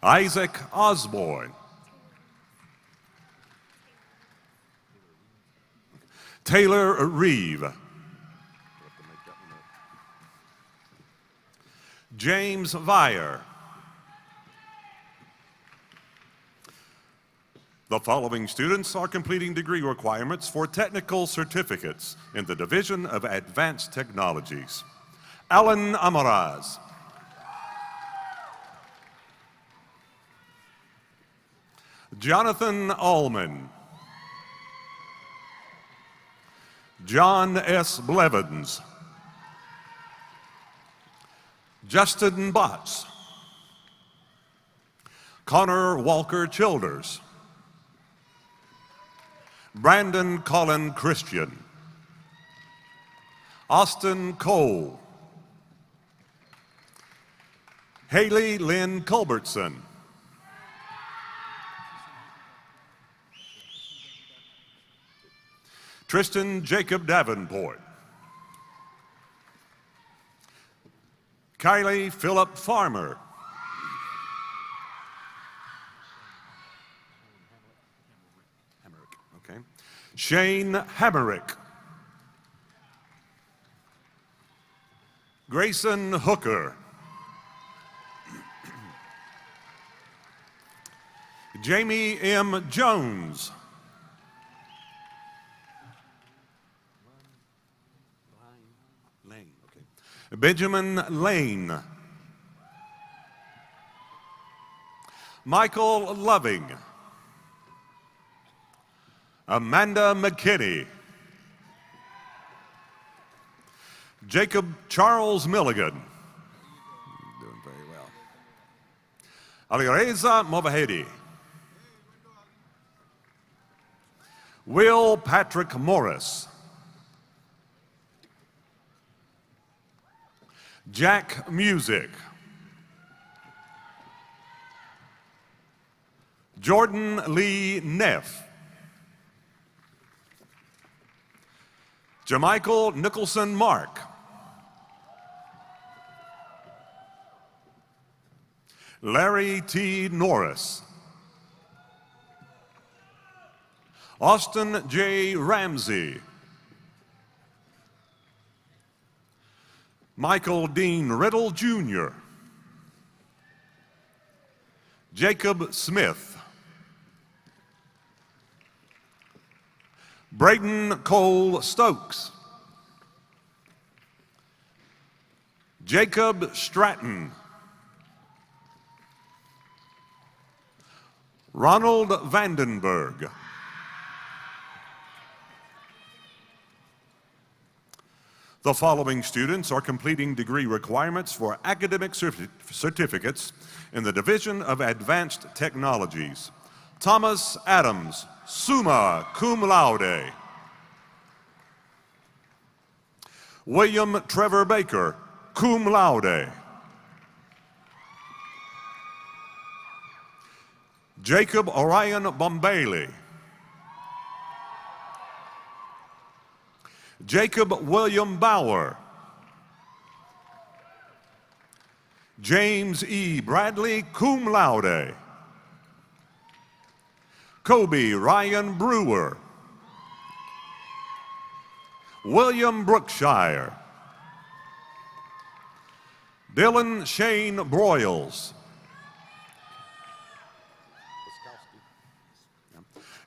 Isaac Osborne. Taylor Reeve. James Vire. The following students are completing degree requirements for technical certificates in the Division of Advanced Technologies. Alan Amaraz. Jonathan Allman. John S. Blevins. Justin Botts. Connor Walker Childers. Brandon Colin Christian. Austin Cole. Haley Lynn Culbertson. Tristan Jacob Davenport. Kylie Phillip Farmer. Okay. Shane Hamerick. Grayson Hooker. Jamie M. Jones. Benjamin Lane. Michael Loving. Amanda McKinney. Jacob Charles Milligan. Doing very well. Alireza Movahedi. Will Patrick Morris. Jack Music. Jordan Lee Neff. Jamichael Nicholson Mark. Larry T. Norris. Austin J. Ramsey. Michael Dean Riddle, Jr. Jacob Smith. Braden Cole Stokes. Jacob Stratton. Ronald Vandenberg. The following students are completing degree requirements for academic certificates in the Division of Advanced Technologies. Thomas Adams, summa cum laude. William Trevor Baker, cum laude. Jacob Orion Bombali. Jacob William Bauer. James E. Bradley, cum laude. Kobe Ryan Brewer. William Brookshire. Dylan Shane Broyles.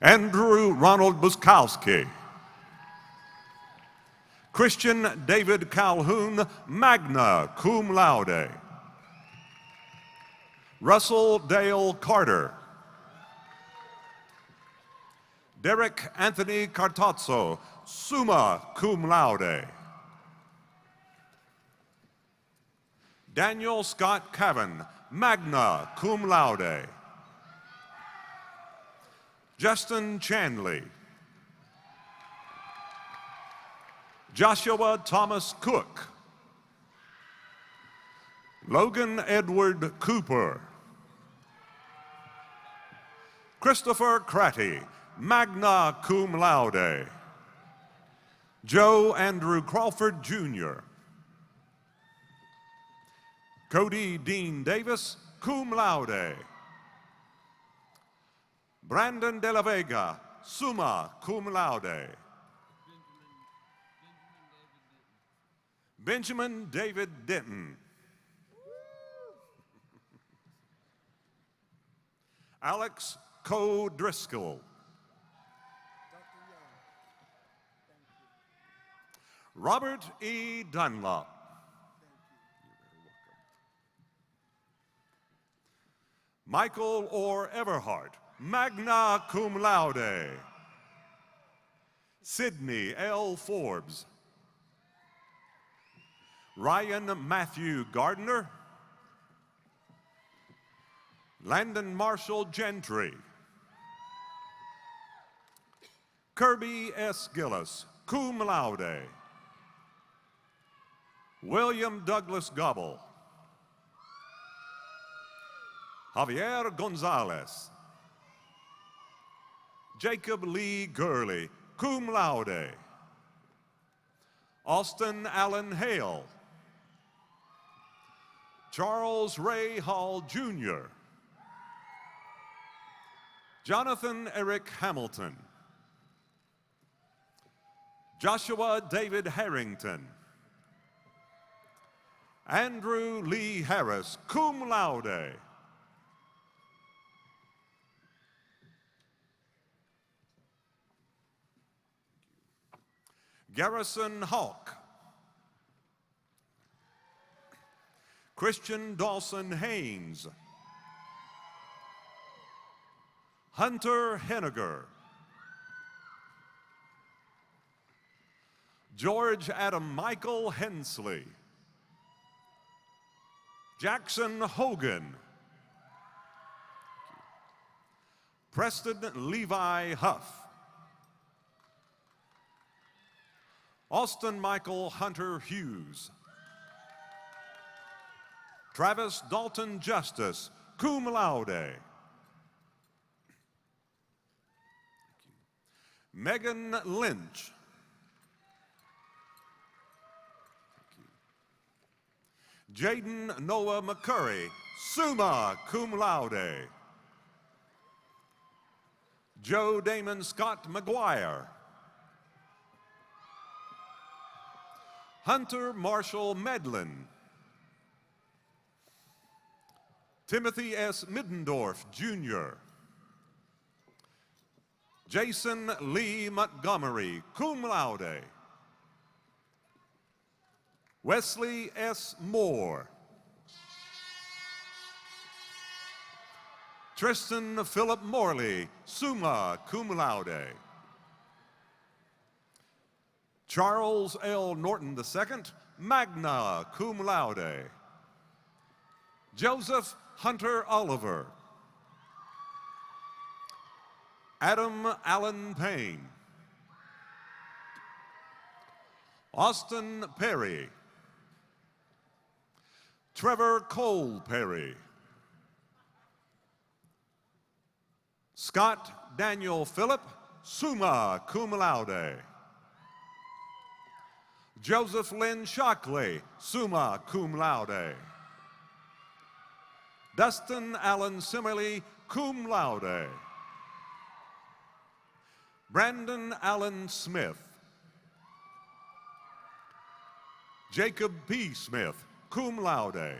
Andrew Ronald Buskowski. Christian David Calhoun, magna cum laude. Russell Dale Carter. Derek Anthony Cartazzo, summa cum laude. Daniel Scott Cavan, magna cum laude. Justin Chanley. Joshua Thomas Cook. Logan Edward Cooper. Christopher Cratty, magna cum laude. Joe Andrew Crawford, Jr. Cody Dean Davis, cum laude. Brandon De La Vega, summa cum laude. Benjamin David Denton. Alex Coe Driscoll. Robert E. Dunlop. Michael Orr Everhart, magna cum laude. Sidney L. Forbes. Ryan Matthew Gardner. Landon Marshall Gentry. Kirby S. Gillis, cum laude. William Douglas Gobble. Javier Gonzalez. Jacob Lee Gurley, cum laude. Austin Allen Hale. Charles Ray Hall, Jr. Jonathan Eric Hamilton. Joshua David Harrington. Andrew Lee Harris, cum laude. Garrison Hawk. Christian Dawson Haynes. Hunter Henniger. George Adam Michael Hensley. Jackson Hogan. Preston Levi Huff. Austin Michael Hunter Hughes. Travis Dalton Justice, cum laude. Megan Lynch. Jaden Noah McCurry, summa cum laude. Joe Damon Scott McGuire. Hunter Marshall Medlin. Timothy S. Middendorf, Jr. Jason Lee Montgomery, cum laude. Wesley S. Moore. Tristan Philip Morley, summa cum laude. Charles L. Norton II, magna cum laude. Joseph Hunter Oliver. Adam Allen Payne. Austin Perry. Trevor Cole Perry. Scott Daniel Phillip, summa cum laude. Joseph Lynn Shockley, summa cum laude. Dustin Allen Simmerly, cum laude. Brandon Allen Smith. Jacob P. Smith, cum laude.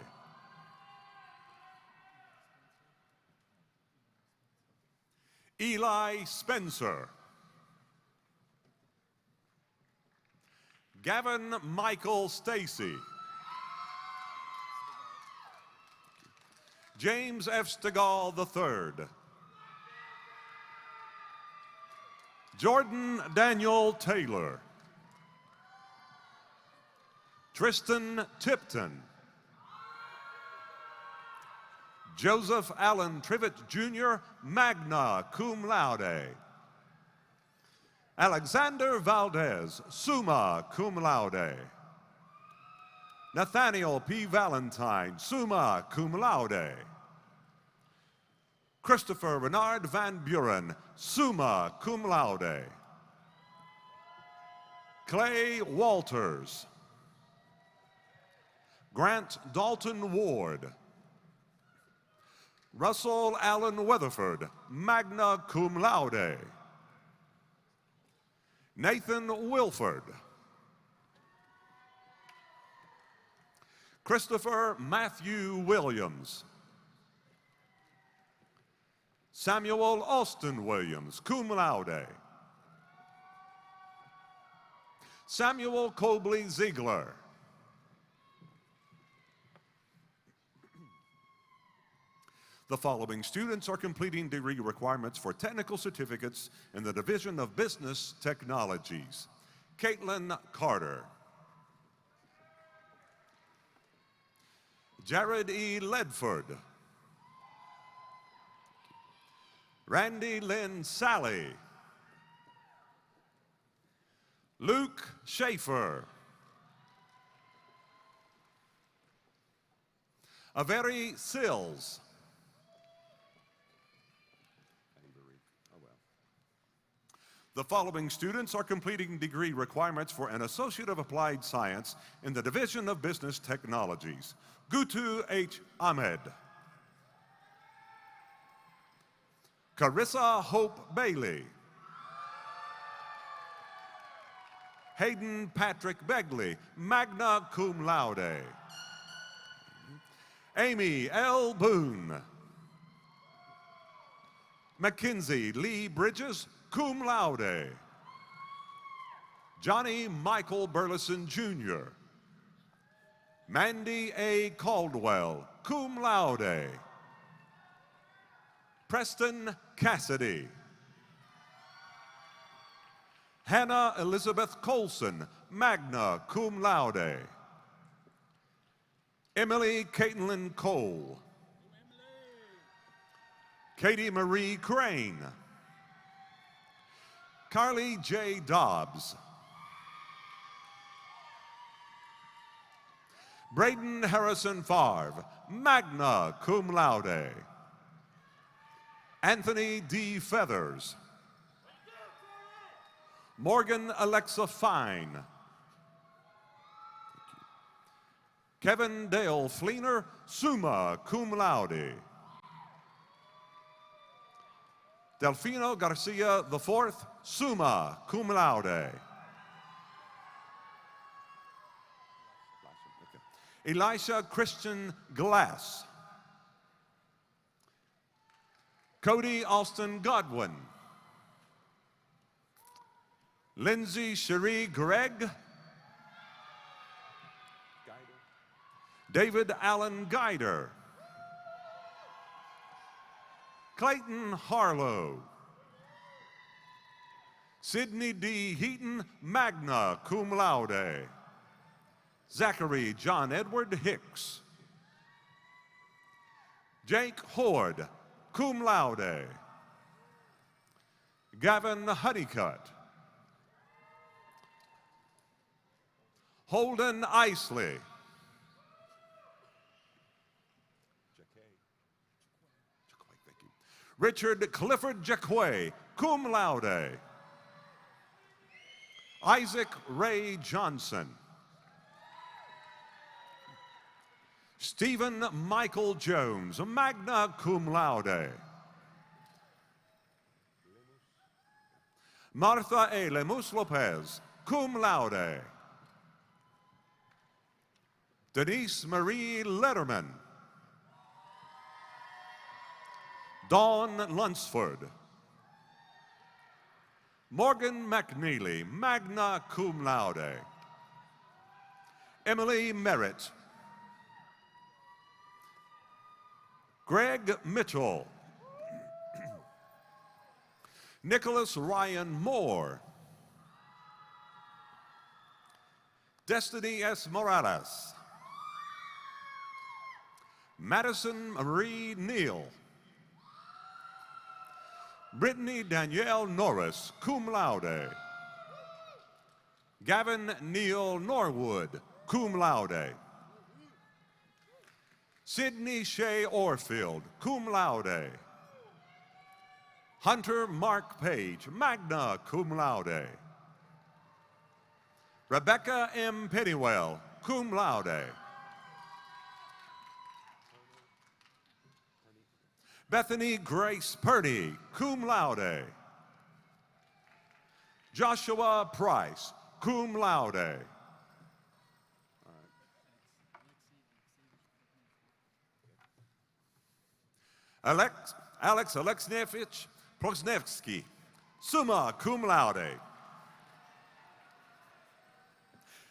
Eli Spencer. Gavin Michael Stacy. James F. Stegall III. Jordan Daniel Taylor. Tristan Tipton. Joseph Allen Trivett, Jr., magna cum laude. Alexander Valdez, summa cum laude. Nathaniel P. Valentine, summa cum laude. Christopher Renard Van Buren, summa cum laude. Clay Walters. Grant Dalton Ward. Russell Allen Weatherford, magna cum laude. Nathan Wilford. Christopher Matthew Williams. Samuel Austin Williams, cum laude. Samuel Cobley Ziegler. The following students are completing degree requirements for technical certificates in the Division of Business Technologies. Caitlin Carter. Jared E. Ledford. Randy Lynn Sally. Luke Schaefer. Avery Sills. The following students are completing degree requirements for an Associate of Applied Science in the Division of Business Technologies. Gutu H. Ahmed. Carissa Hope Bailey. Hayden Patrick Begley, magna cum laude. Amy L. Boone. Mackenzie Lee Bridges, cum laude. Johnny Michael Burleson, Jr. Mandy A. Caldwell, cum laude. Preston Cassidy. Hannah Elizabeth Colson, magna cum laude. Emily Caitlin Cole. Katie Marie Crane. Carly J. Dobbs. Braden Harrison Favre, magna cum laude. Anthony D. Feathers. Morgan Alexa Fine. Kevin Dale Fleener, summa cum laude. Delfino Garcia IV, summa cum laude. Elisha Christian Glass. Cody Austin Godwin. Lindsay Cherie Gregg. David Allen Guider. Clayton Harlow. Sidney D. Heaton, magna cum laude. Zachary John Edward Hicks. Jake Horde, cum laude. Gavin Honeycutt. Holden Isley. Richard Clifford Jacquet, cum laude. Isaac Ray Johnson. Stephen Michael Jones, magna cum laude. Martha A. Lemus Lopez, cum laude. Denise Marie Letterman. Dawn Lunsford. Morgan McNeely, magna cum laude. Emily Merritt. Greg Mitchell. Nicholas Ryan Moore. Destiny S. Morales. Madison Marie Neal. Brittany Danielle Norris, cum laude. Gavin Neal Norwood, cum laude. Sydney Shea Orfield, cum laude. Hunter Mark Page, magna cum laude. Rebecca M. Pennywell, cum laude. Bethany Grace Purdy, cum laude. Joshua Price, cum laude. Alex Alexeyevich Prosnevsky, summa cum laude.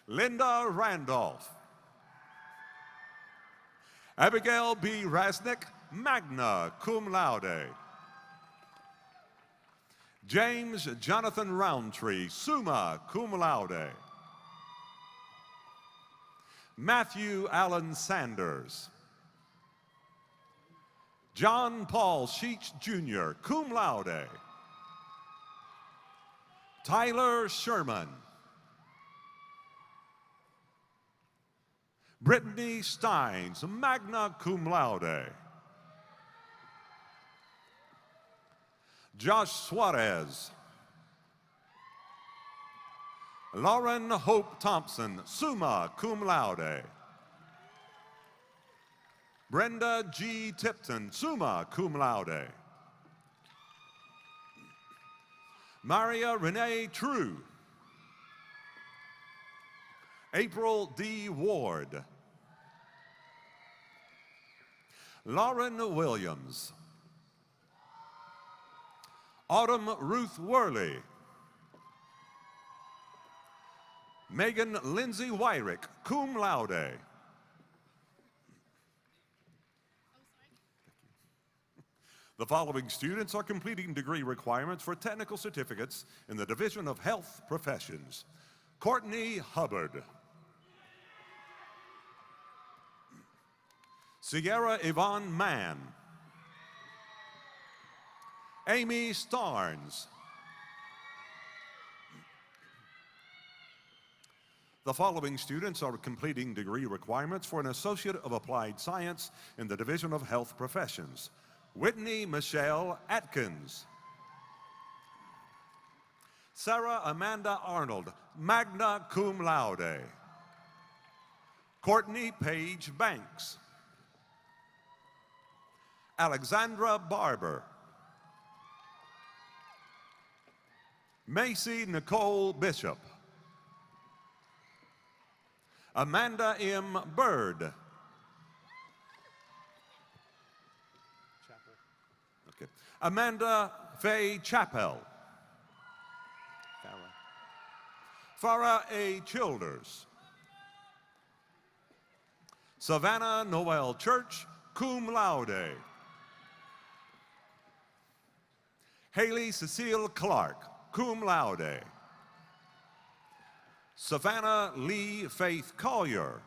Linda Randolph. Abigail B. Rasnick, magna cum laude. James Jonathan Roundtree, summa cum laude. Matthew Allen Sanders. John Paul Sheets Jr., cum laude. Tyler Sherman. Brittany Steins, magna cum laude. Josh Suarez. Lauren Hope Thompson, summa cum laude. Brenda G. Tipton, summa cum laude. Maria Renee True. April D. Ward. Lauren Williams. Autumn Ruth Worley. Megan Lindsay Wyrick, cum laude. The following students are completing degree requirements for technical certificates in the Division of Health Professions. Courtney Hubbard. Sierra Yvonne Mann. Amy Starnes. The following students are completing degree requirements for an Associate of Applied Science in the Division of Health Professions. Whitney Michelle Atkins. Sarah Amanda Arnold, magna cum laude. Courtney Paige Banks. Alexandra Barber. Macy Nicole Bishop. Amanda M. Bird. Okay. Amanda Faye Chappell. Farah A. Childers. Savannah Noel Church, cum laude. Haley Cecile Clark, cum laude. Savannah Lee Faith Collier.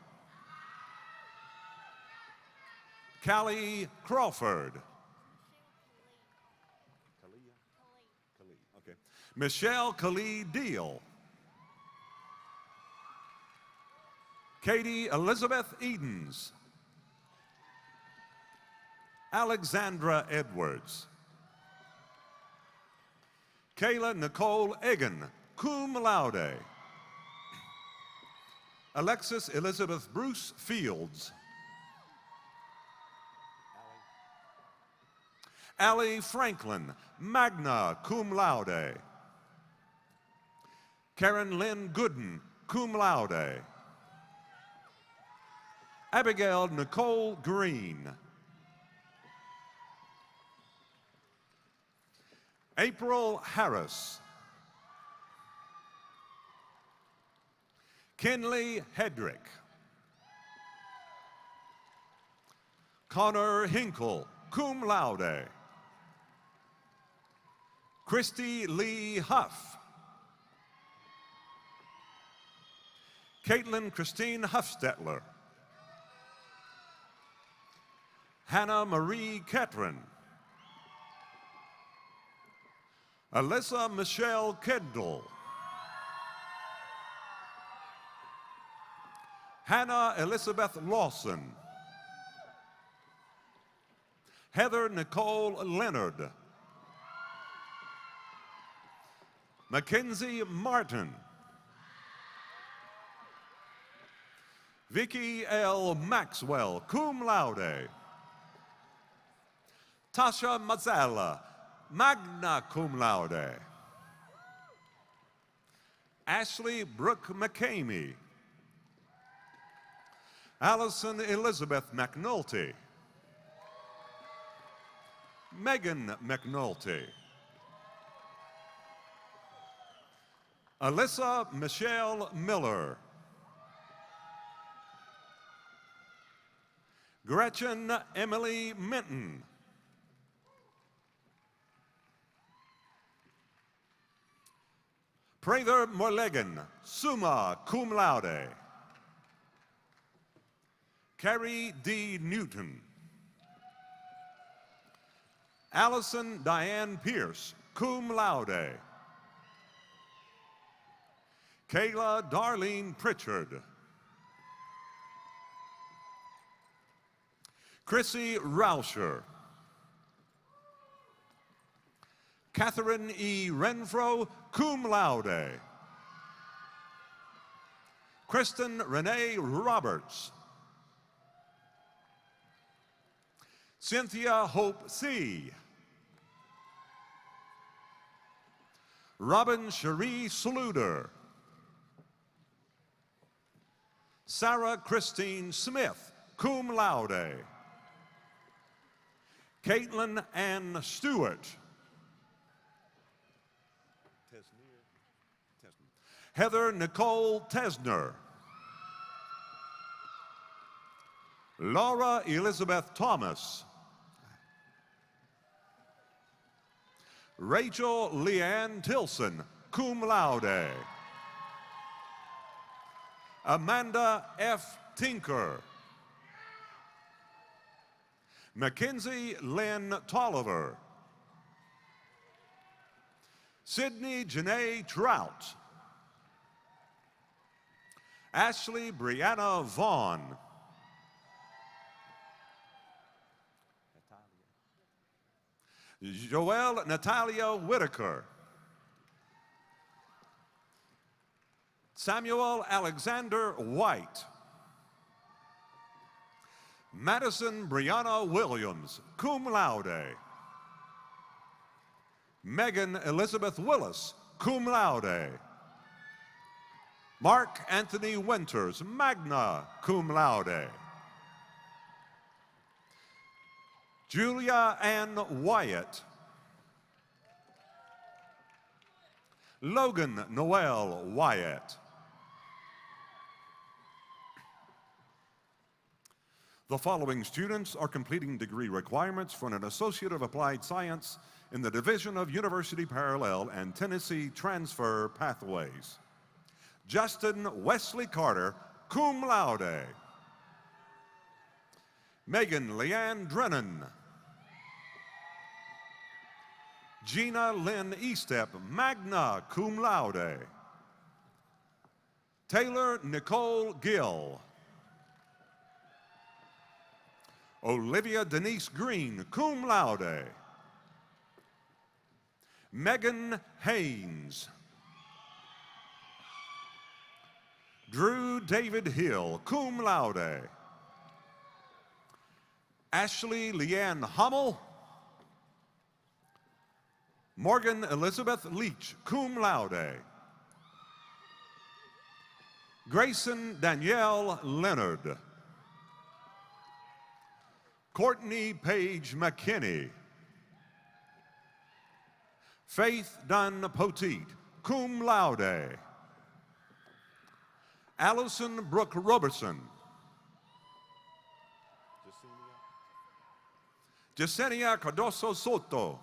Callie Crawford. Okay. Michelle Khalid Deal. Katie Elizabeth Edens. Alexandra Edwards. Kayla Nicole Egan, cum laude. Alexis Elizabeth Bruce Fields. Allie Franklin, magna cum laude. Karen Lynn Gooden, cum laude. Abigail Nicole Green. April Harris. Kinley Hedrick. Connor Hinkle, cum laude. Christy Lee Huff. Caitlin Christine Huffstetler. Hannah Marie Ketron. Alyssa Michelle Kendall. Hannah Elizabeth Lawson. Heather Nicole Leonard. Mackenzie Martin. Vicky L. Maxwell, cum laude. Tasha Mazzella, magna cum laude. Ashley Brooke McCamey. Allison Elizabeth McNulty. Megan McNulty. Alyssa Michelle Miller. Gretchen Emily Minton. Prather Morlegan, summa cum laude. Carrie D. Newton. Allison Diane Pierce, cum laude. Kayla Darlene Pritchard. Chrissy Rauscher. Catherine E. Renfro, cum laude. Kristen Renee Roberts. Cynthia Hope C. Robin Cherie Sluder. Sarah Christine Smith, cum laude. Caitlin Ann Stewart. Heather Nicole Tesner. Laura Elizabeth Thomas. Rachel Leanne Tilson, cum laude. Amanda F. Tinker. Mackenzie Lynn Tolliver. Sydney Janae Trout. Ashley Brianna Vaughn. Joelle Natalia Whitaker. Samuel Alexander White. Madison Brianna Williams, cum laude. Megan Elizabeth Willis, cum laude. Mark Anthony Winters, magna cum laude. Julia Ann Wyatt. Logan Noel Wyatt. The following students are completing degree requirements for an Associate of Applied Science in the Division of University Parallel and Tennessee Transfer Pathways. Justin Wesley Carter, cum laude. Megan Leanne Drennan. Gina Lynn Estep, magna cum laude. Taylor Nicole Gill. Olivia Denise Green, cum laude. Megan Haynes. Drew David Hill, cum laude. Ashley Leanne Hummel. Morgan Elizabeth Leach, cum laude. Grayson Danielle Leonard. Courtney Paige McKinney. Faith Dunn Poteet, cum laude. Allison Brooke Robertson. Yesenia Cardoso Soto.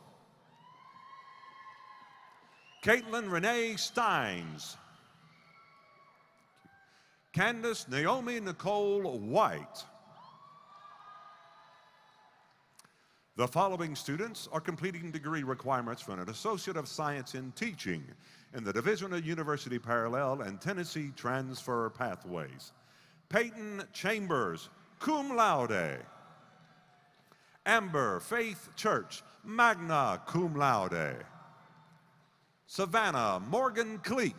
Caitlin Renee Steins. Candace Naomi Nicole White. The following students are completing degree requirements for an Associate of Science in Teaching in the Division of University Parallel and Tennessee Transfer Pathways. Peyton Chambers, cum laude. Amber Faith Church, magna cum laude. Savannah Morgan Cleek.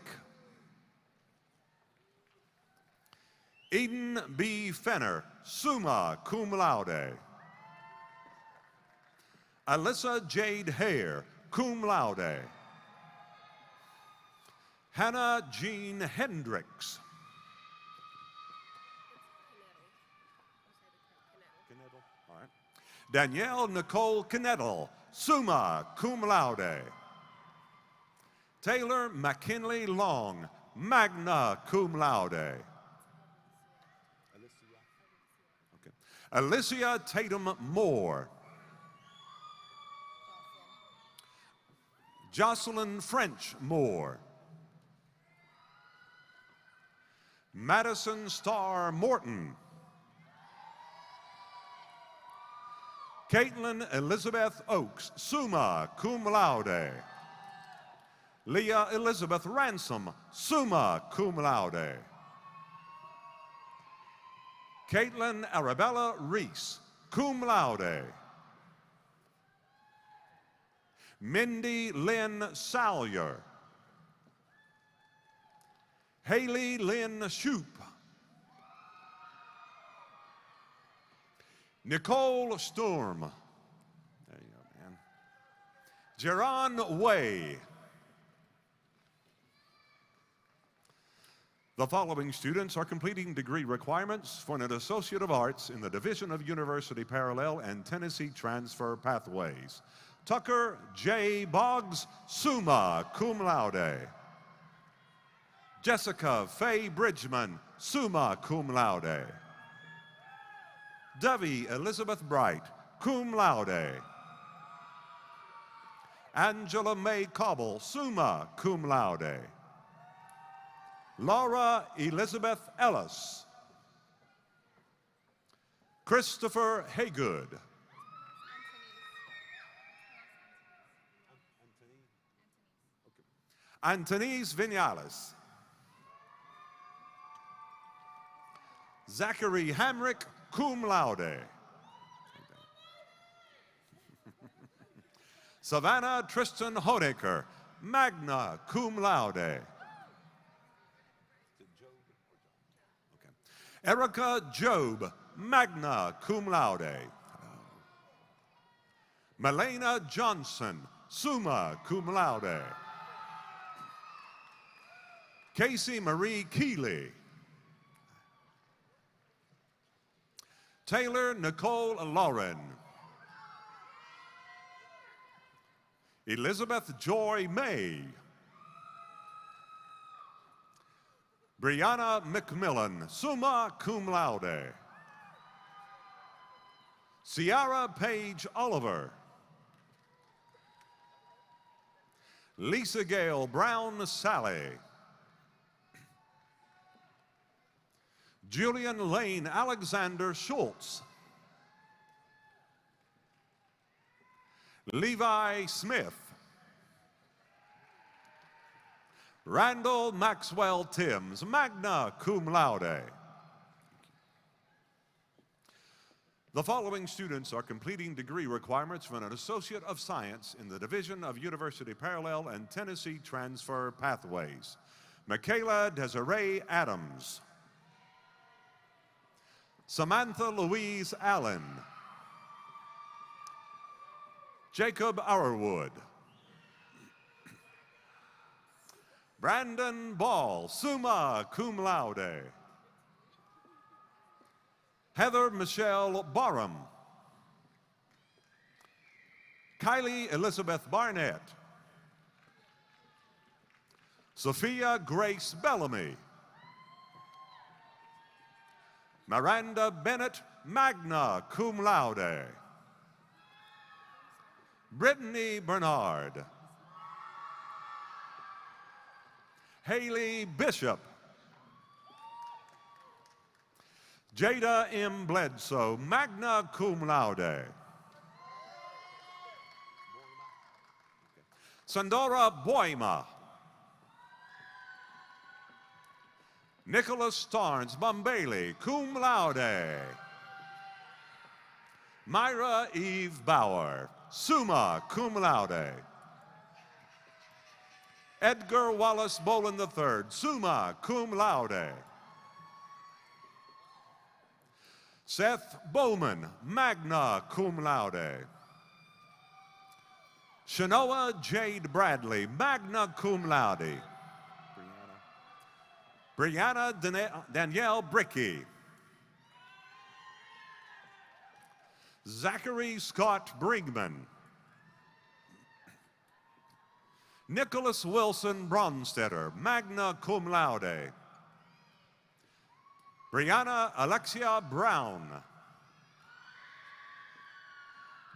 Eden B. Fenner, summa cum laude. Alyssa Jade Hare, cum laude. Hannah Jean Hendricks. All right. Danielle Nicole Knettle, summa cum laude. Taylor McKinley Long, magna cum laude. Okay. Alicia Tatum Moore. Jocelyn French Moore. Madison Starr Morton. Caitlin Elizabeth Oakes, summa cum laude. Leah Elizabeth Ransom, summa cum laude. Caitlin Arabella Reese, cum laude. Mindy Lynn Salyer. Haley Lynn Shoup. Nicole Sturm. There you go, man. Jerron Way. The following students are completing degree requirements for an Associate of Arts in the Division of University Parallel and Tennessee Transfer Pathways. Tucker J. Boggs, summa cum laude. Jessica Faye Bridgman, summa cum laude. Debbie Elizabeth Bright, cum laude. Angela May Cobble, summa cum laude. Laura Elizabeth Ellis. Christopher Haygood. Antonise Vinales. Zachary Hamrick, cum laude. Savannah Tristan Honecker, magna cum laude. Okay. Erica Job, magna cum laude. Melena Johnson, summa cum laude. Casey Marie Keeley. Taylor Nicole Lauren. Elizabeth Joy May. Brianna McMillan, summa cum laude. Ciara Page Oliver. Lisa Gale Brown Sally. Julian Lane Alexander Schultz. Levi Smith. Randall Maxwell Timms, magna cum laude. The following students are completing degree requirements for an Associate of Science in the Division of University Parallel and Tennessee Transfer Pathways. Michaela Desiree Adams. Samantha Louise Allen. Jacob Arrowood. Brandon Ball, summa cum laude. Heather Michelle Barham. Kylie Elizabeth Barnett. Sophia Grace Bellamy. Miranda Bennett, magna cum laude. Brittany Bernard. Haley Bishop. Jada M. Bledsoe, magna cum laude. Sandora Boima. Nicholas Starnes Bumbali, cum laude. Myra Eve Bauer, summa cum laude. Edgar Wallace Bolin III, summa cum laude. Seth Bowman, magna cum laude. Shanoa Jade Bradley, magna cum laude. Brianna Danielle Bricky. Zachary Scott Brigman. Nicholas Wilson Bronstetter, magna cum laude. Brianna Alexia Brown.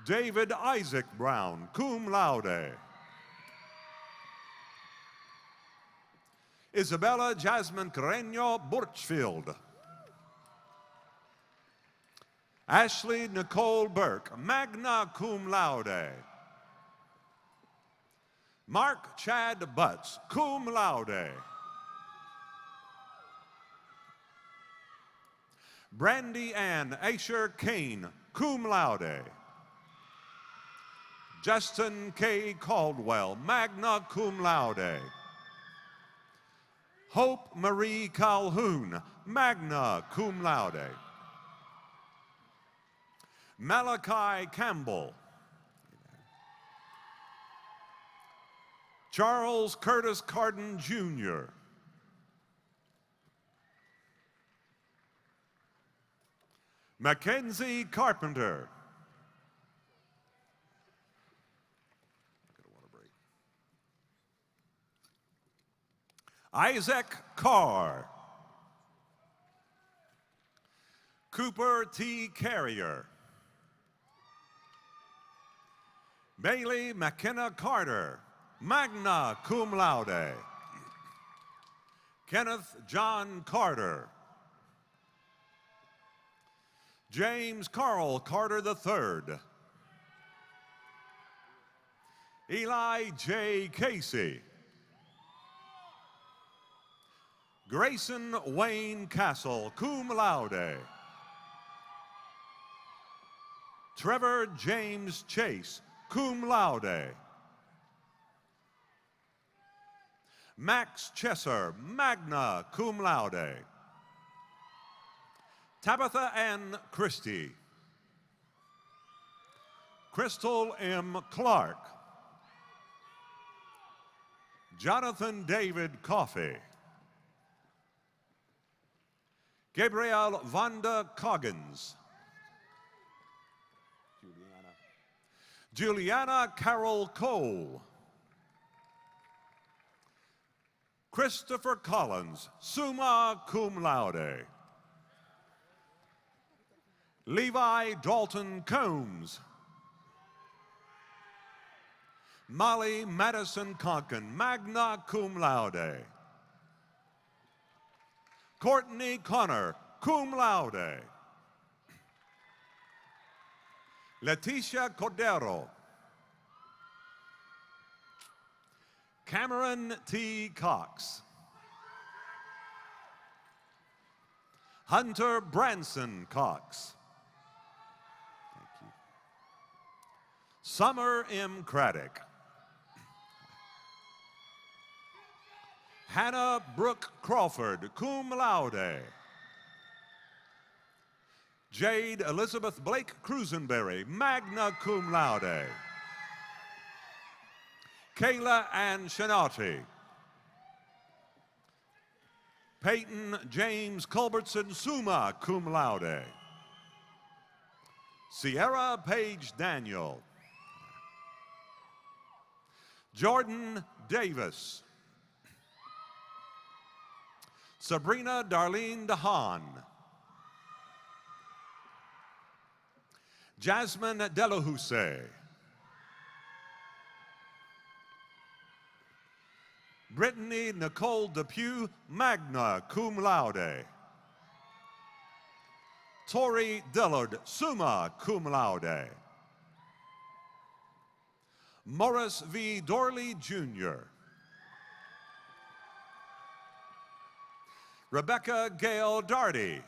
David Isaac Brown, cum laude. Isabella Jasmine Carreño Burchfield. Ashley Nicole Burke, magna cum laude. Mark Chad Butts, cum laude. Brandy Ann Asher Kane, cum laude. Justin K. Caldwell, magna cum laude. Hope Marie Calhoun, magna cum laude. Malachi Campbell. Charles Curtis Carden Jr. Mackenzie Carpenter. Isaac Carr. Cooper T. Carrier. Bailey McKenna Carter, magna cum laude. Kenneth John Carter. James Carl Carter III. Eli J. Casey. Grayson Wayne Castle, cum laude. Trevor James Chase, cum laude. Max Chesser, magna cum laude. Tabitha Ann Christie. Crystal M. Clark. Jonathan David Coffey. Gabrielle Vonda Coggins. Juliana Carol Cole. Christopher Collins, summa cum laude. Levi Dalton Combs. Molly Madison Conkin, magna cum laude. Courtney Connor, cum laude. Leticia Cordero. Cameron T. Cox. Hunter Branson Cox. Thank you. Summer M. Craddock. Hannah Brooke Crawford, cum laude. Jade Elizabeth Blake Crusenberry, magna cum laude. Kayla Ann Shinati. Peyton James Culbertson, summa cum laude. Sierra Paige Daniel. Jordan Davis. Sabrina Darlene DeHaan. Jasmine Delahousse. Brittany Nicole Depew, magna cum laude. Tori Dillard, summa cum laude. Morris V. Dorley, Jr. Rebecca Gail Darty.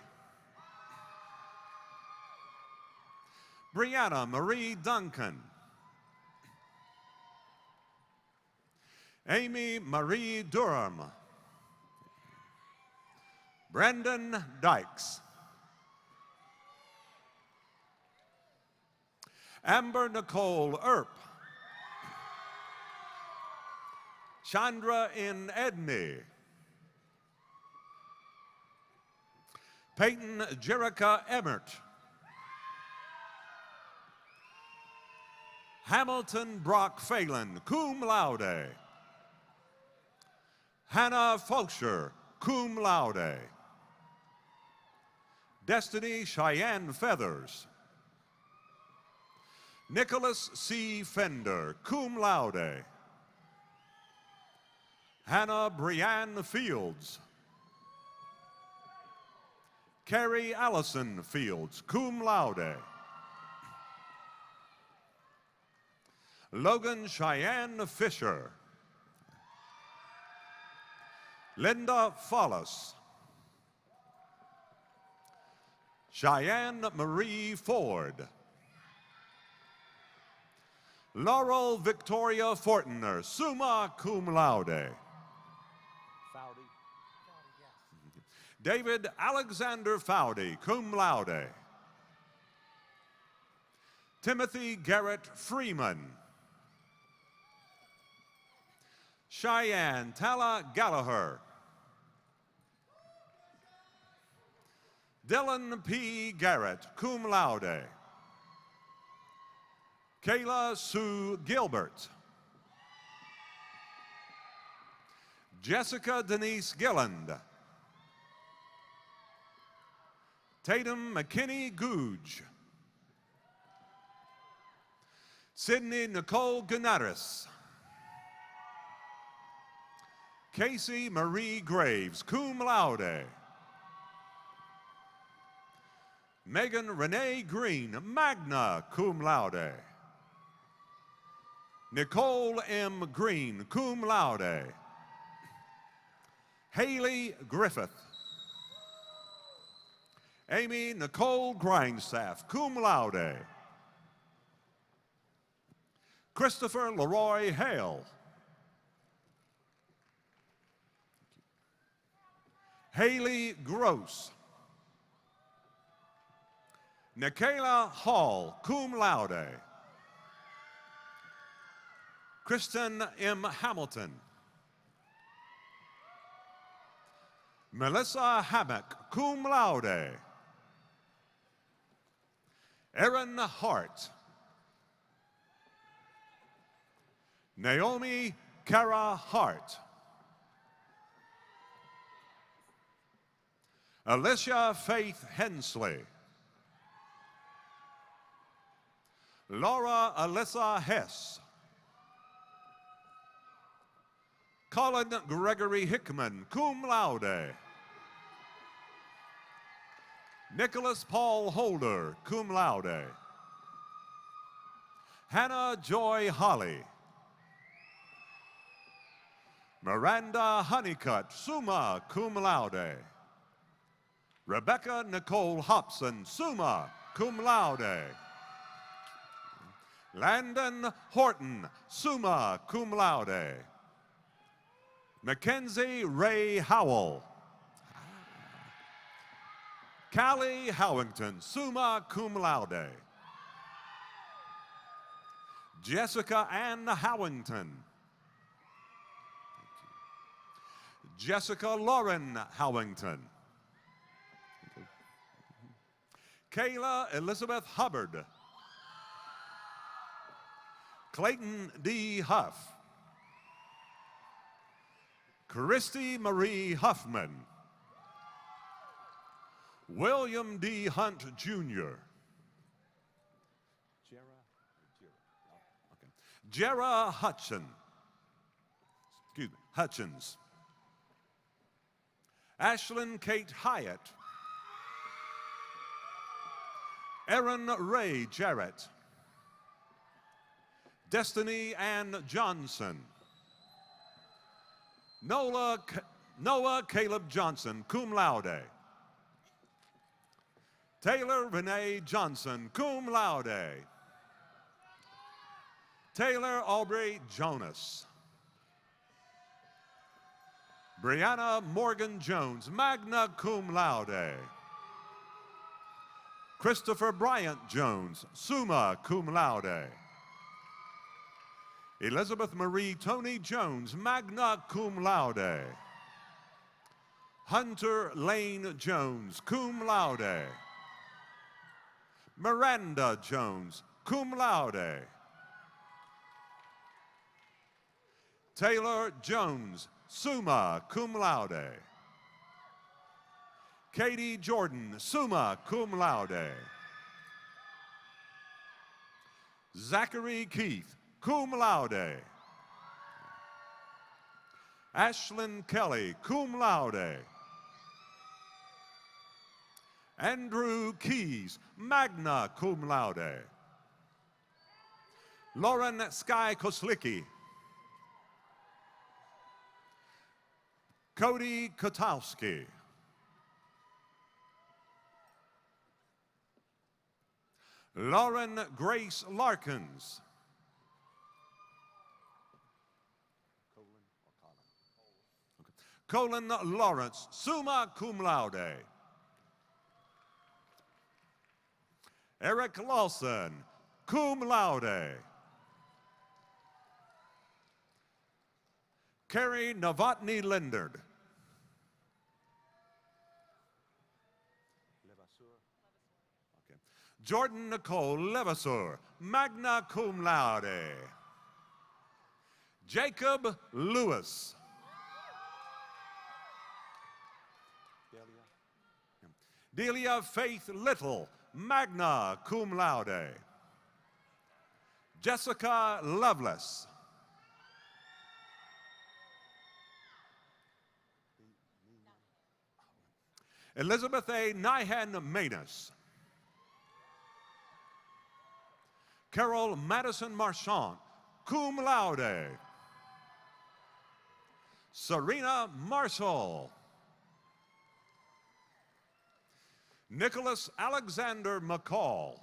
Brianna Marie Duncan. Amy Marie Durham. Brendan Dykes. Amber Nicole Earp. Chandra N. Edney. Peyton Jerica Emmert. Hamilton Brock Phelan, cum laude. Hannah Fulcher, cum laude. Destiny Cheyenne Feathers. Nicholas C. Fender, cum laude. Hannah Brianne Fields. Carrie Allison Fields, cum laude. Logan Cheyenne Fisher. Linda Follis. Cheyenne Marie Ford. Laurel Victoria Fortner, summa cum laude. Foudy. David Alexander Foudy, cum laude. Timothy Garrett Freeman. Cheyenne Tala Gallagher. Dylan P. Garrett, cum laude. Kayla Sue Gilbert. Jessica Denise Gilland. Tatum McKinney Googe. Sydney Nicole Ganaris. Casey Marie Graves, cum laude. Megan Renee Green, magna cum laude. Nicole M. Green, cum laude. Haley Griffith. Amy Nicole Grindstaff, cum laude. Christopher Leroy Hale. Haley Gross. Nikayla Hall, cum laude. Kristen M. Hamilton. Melissa Hammock, cum laude. Erin Hart. Naomi Kara Hart. Alicia Faith Hensley. Laura Alyssa Hess. Colin Gregory Hickman, cum laude. Nicholas Paul Holder, cum laude. Hannah Joy Holly. Miranda Honeycutt, summa cum laude. Rebecca Nicole Hobson, summa cum laude. Landon Horton, summa cum laude. Mackenzie Ray Howell. Callie Howington, summa cum laude. Jessica Ann Howington. Jessica Lauren Howington. Kayla Elizabeth Hubbard. Clayton D. Huff. Christy Marie Huffman. William D. Hunt, Jr. Jera Hutchins. Hutchins. Ashlyn Kate Hyatt. Erin Ray Jarrett. Destiny Ann Johnson. Noah Caleb Johnson, cum laude. Taylor Renee Johnson, cum laude. Taylor Aubrey Jonas. Brianna Morgan Jones, magna cum laude. Christopher Bryant Jones, summa cum laude. Elizabeth Marie Tony Jones, magna cum laude. Hunter Lane Jones, cum laude. Miranda Jones, cum laude. Taylor Jones, summa cum laude. Katie Jordan, summa cum laude. Zachary Keith, cum laude. Ashlyn Kelly, cum laude. Andrew Keys, magna cum laude. Lauren Sky Koslicki. Cody Kotowski. Lauren Grace Larkins. Colin Lawrence, summa cum laude. Eric Lawson, cum laude. Carrie Novotny Lindard. Okay. Jordan Nicole Levasseur, magna cum laude. Jacob Lewis. Delia Faith Little, magna cum laude. Jessica Lovelace. Elizabeth A. Nyhan Manus. Carol Madison Marchant, cum laude. Serena Marshall. Nicholas Alexander McCall.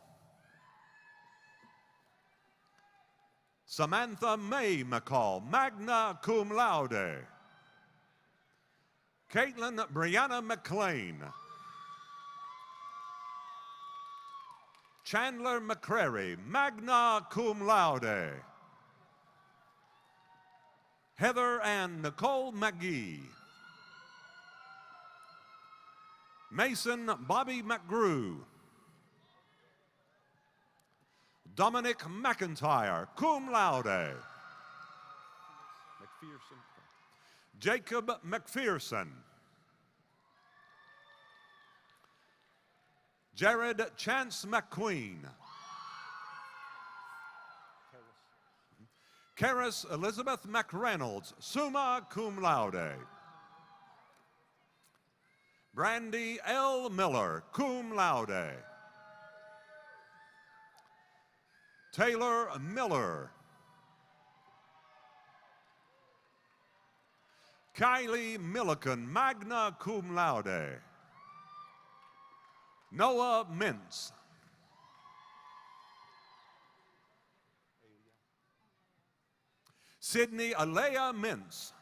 Samantha May McCall, magna cum laude. Caitlin Brianna McLean. Chandler McCrary, magna cum laude. Heather Ann Nicole McGee. Mason Bobby McGrew. Dominic McIntyre, cum laude. McPherson. Jacob McPherson. Jared Chance McQueen. Karis Elizabeth McReynolds, summa cum laude. Brandy L. Miller, cum laude. Taylor Miller. Kylie Milliken, magna cum laude. Noah Mintz. Sydney Alea Mintz.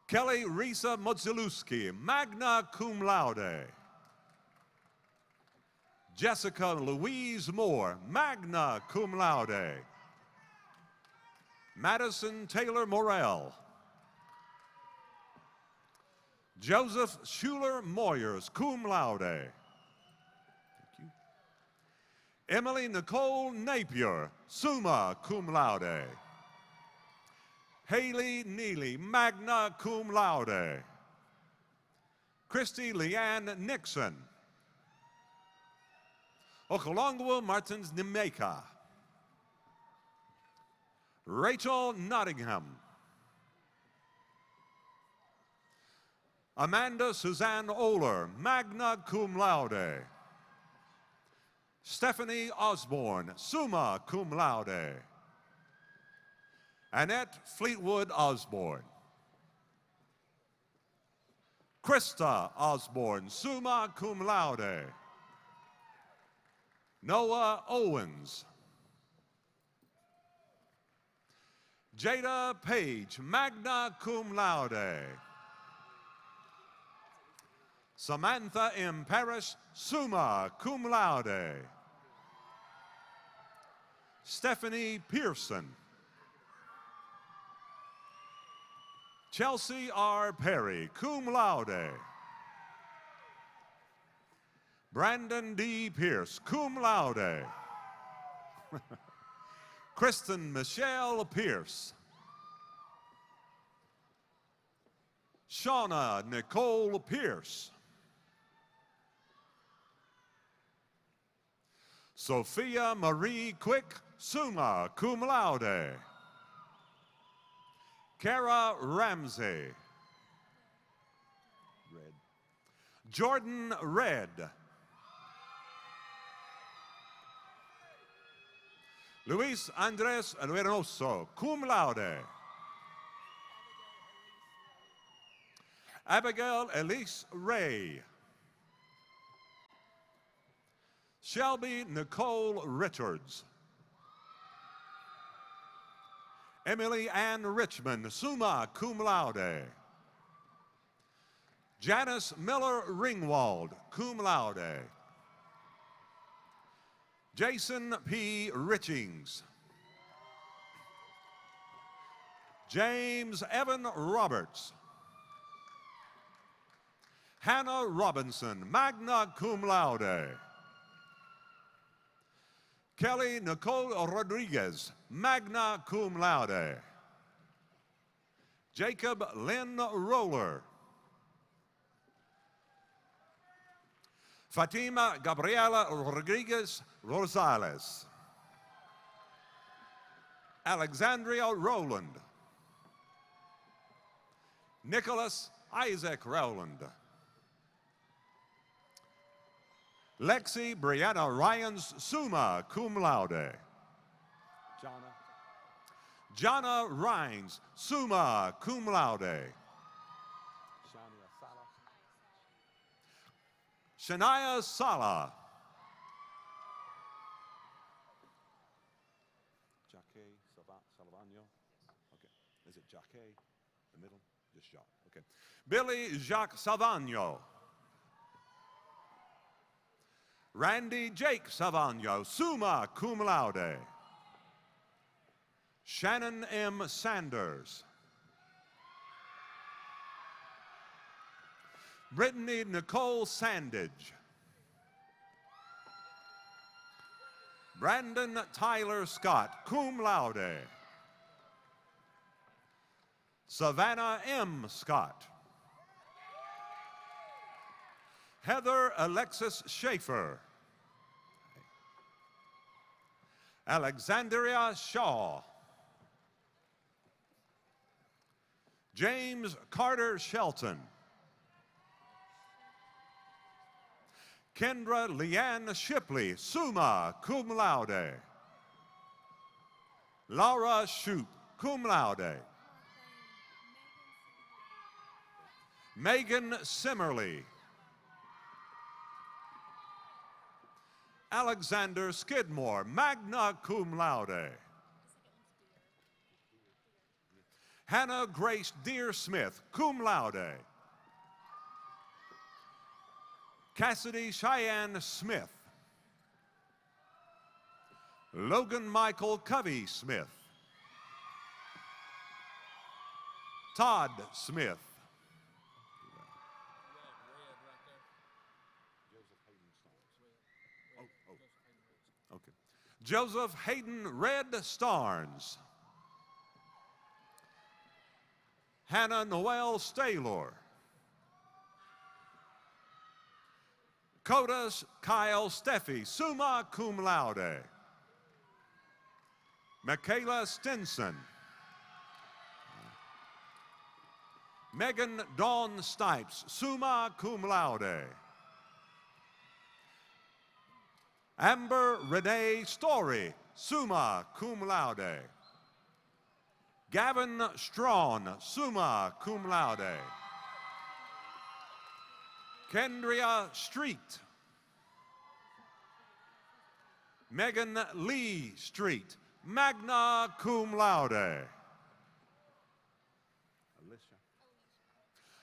Kelly Risa Modziluski, magna cum laude. Jessica Louise Moore, magna cum laude. Madison Taylor Morell. Joseph Schuler Moyers, cum laude. Thank you. Emily Nicole Napier, summa cum laude. Haley Neely, magna cum laude. Christy Leanne Nixon. Okolongwa Martins Nimeka. Rachel Nottingham. Amanda Suzanne Oler, magna cum laude. Stephanie Osborne, summa cum laude. Annette Fleetwood Osborne. Krista Osborne, summa cum laude. Noah Owens. Jada Page, magna cum laude. Samantha M. Parrish, summa cum laude. Stephanie Pearson. Chelsea R. Perry, cum laude. Brandon D. Pierce, cum laude. Kristen Michelle Pierce. Shauna Nicole Pierce. Sophia Marie Quick, summa cum laude. Kara Ramsey. Red. Jordan Red. Luis Andres Reynoso, cum laude. Abigail Elise Ray. Shelby Nicole Richards. Emily Ann Richmond, summa cum laude. Janice Miller Ringwald, cum laude. Jason P. Richings. James Evan Roberts. Hannah Robinson, magna cum laude. Kelly Nicole Rodriguez, magna cum laude. Jacob Lynn Roller. Fatima Gabriela Rodriguez Rosales. Alexandria Rowland. Nicholas Isaac Rowland. Lexi Brianna Ryans, summa cum laude. Jana Rhines, summa cum laude. Shania Sala. Jacque Salvano. Okay. Is it Jacque? The middle? Just Jacques. Okay. Billy Jacques Savagno. Randy Jake Savagno, summa cum laude. Shannon M. Sanders. Brittany Nicole Sandage. Brandon Tyler Scott, cum laude. Savannah M. Scott. Heather Alexis Schaefer. Alexandria Shaw. James Carter Shelton. Kendra Leanne Shipley, summa cum laude. Laura Shoup, cum laude. Megan Simmerly. Alexander Skidmore, magna cum laude. Hannah Grace Deere Smith, cum laude. Cassidy Cheyenne Smith. Logan Michael Covey Smith. Todd Smith. Okay. Joseph Hayden Red Starnes. Hannah Noel Staylor. Codas Kyle Steffi, summa cum laude. Michaela Stinson. Megan Dawn Stipes, summa cum laude. Amber Renee Story, summa cum laude. Gavin Strawn, summa cum laude. Kendria Street. Megan Lee Street, magna cum laude.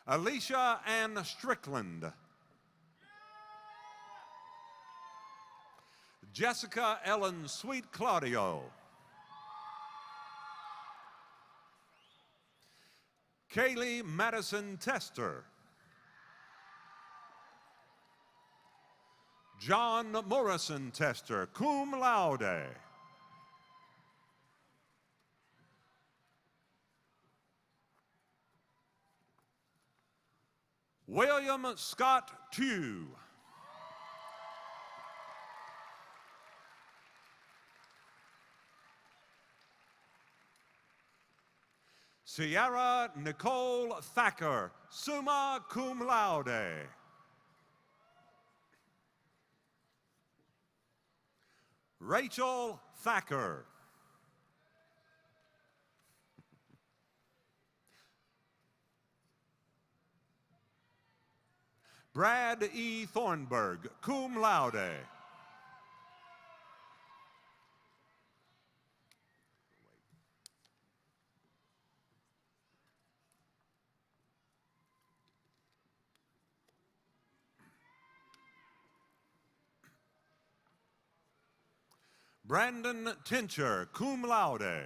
Alicia Ann Strickland. Jessica Ellen Sweet Claudio. Kaylee Madison Tester. John Morrison Tester, cum laude. William Scott Tew. Sierra Nicole Thacker, summa cum laude. Rachel Thacker. Brad E. Thornburg, cum laude. Brandon Tincher, cum laude.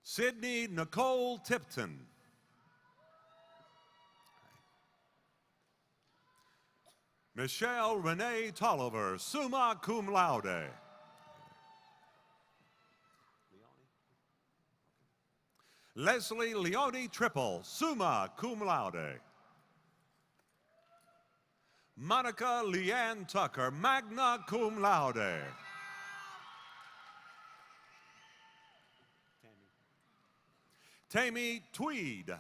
Sydney Nicole Tipton. Michelle Renee Tolliver, summa cum laude. Leslie Leone Triple, summa cum laude. Monica Leanne Tucker, magna cum laude. Tammy Tweed.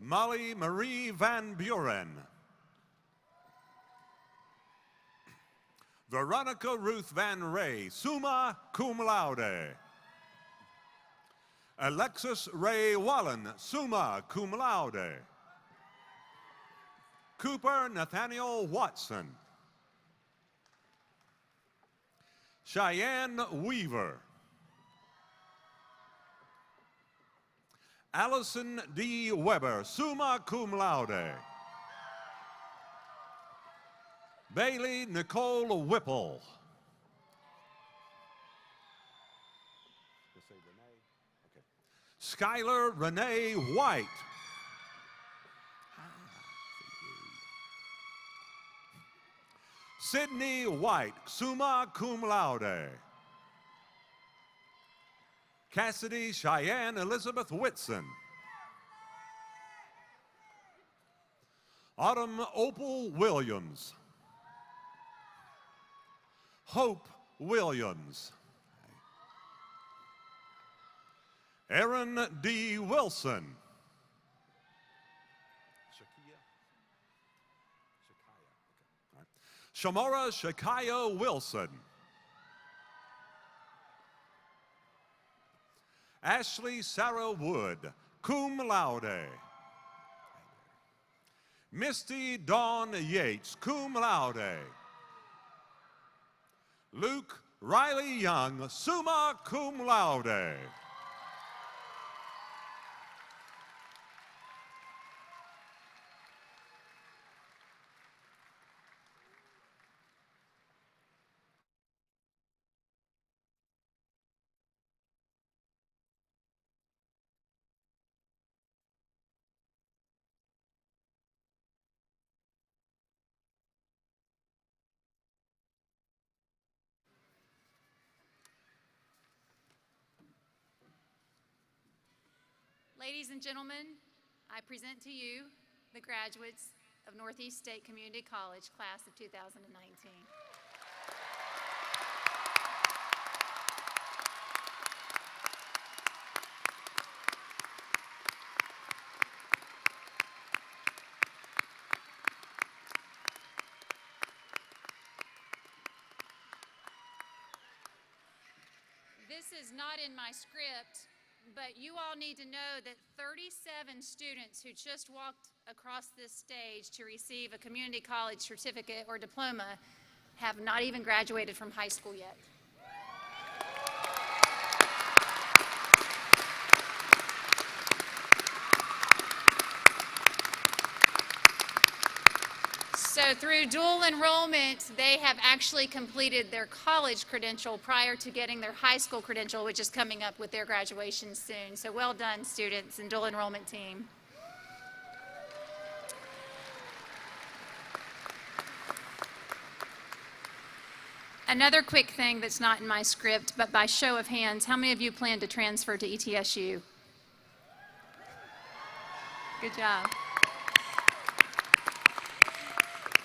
Molly Marie Van Buren. Veronica Ruth Van Ray, summa cum laude. Alexis Ray Wallen, summa cum laude. Cooper Nathaniel Watson. Cheyenne Weaver. Allison D. Weber, summa cum laude. Bailey Nicole Whipple. Skylar Renee White. Sydney White, summa cum laude. Cassidy Cheyenne Elizabeth Whitson. Autumn Opal Williams. Hope Williams. Aaron D. Wilson. Shamora Shakaya Wilson. Ashley Sarah Wood, cum laude. Misty Dawn Yates, cum laude. Luke Riley Young, summa cum laude. Ladies and gentlemen, I present to you the graduates of Northeast State Community College, class of 2019. is not in my script, but you all need to know that 37 students who just walked across this stage to receive a community college certificate or diploma have not even graduated from high school yet. So through dual enrollment, they have actually completed their college credential prior to getting their high school credential, which is coming up with their graduation soon. So well done, students and dual enrollment team. Another quick thing that's not in my script, but by show of hands, how many of you plan to transfer to ETSU? Good job.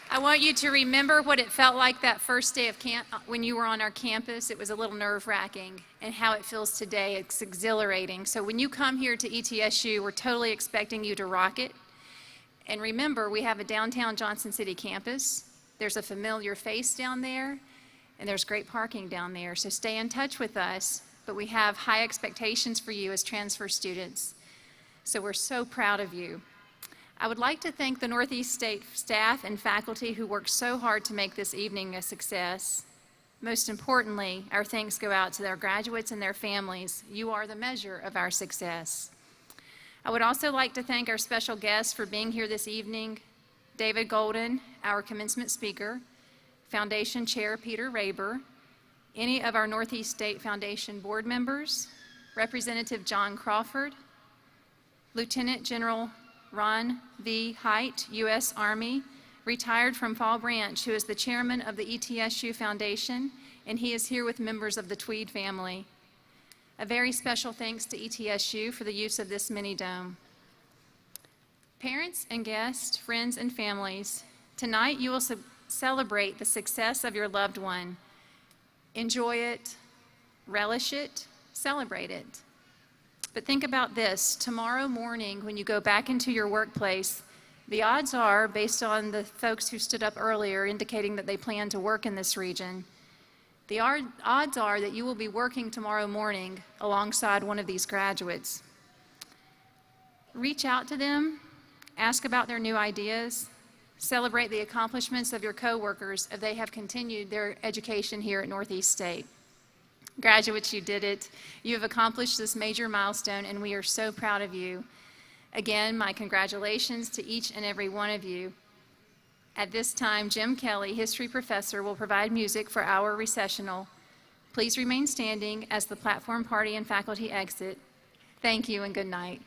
I want you to remember what it felt like that first day of camp when you were on our campus. It was a little nerve-wracking, and how it feels today. It's exhilarating. So when you come here to ETSU, we're totally expecting you to rock it. And remember, we have a downtown Johnson City campus. There's a familiar face down there, and there's great parking down there. So stay in touch with us, but we have high expectations for you as transfer students. So we're so proud of you. I would like to thank the Northeast State staff and faculty who worked so hard to make this evening a success. Most importantly, our thanks go out to their graduates and their families. You are the measure of our success. I would also like to thank our special guests for being here this evening. David Golden, our commencement speaker, Foundation Chair Peter Raber, any of our Northeast State Foundation board members, Representative John Crawford, Lieutenant General Ron V. Haidt, U.S. Army, retired from Fall Branch, who is the chairman of the ETSU Foundation, and he is here with members of the Tweed family. A very special thanks to ETSU for the use of this mini dome. Parents and guests, friends and families, tonight you will celebrate the success of your loved one. Enjoy it, relish it, celebrate it. But think about this, tomorrow morning when you go back into your workplace, the odds are, based on the folks who stood up earlier indicating that they plan to work in this region, the odds are that you will be working tomorrow morning alongside one of these graduates. Reach out to them, ask about their new ideas, celebrate the accomplishments of your coworkers if they have continued their education here at Northeast State. Graduates, you did it. You have accomplished this major milestone, and we are so proud of you. Again, my congratulations to each and every one of you. At this time, Jim Kelly, history professor, will provide music for our recessional. Please remain standing as the platform party and faculty exit. Thank you and good night.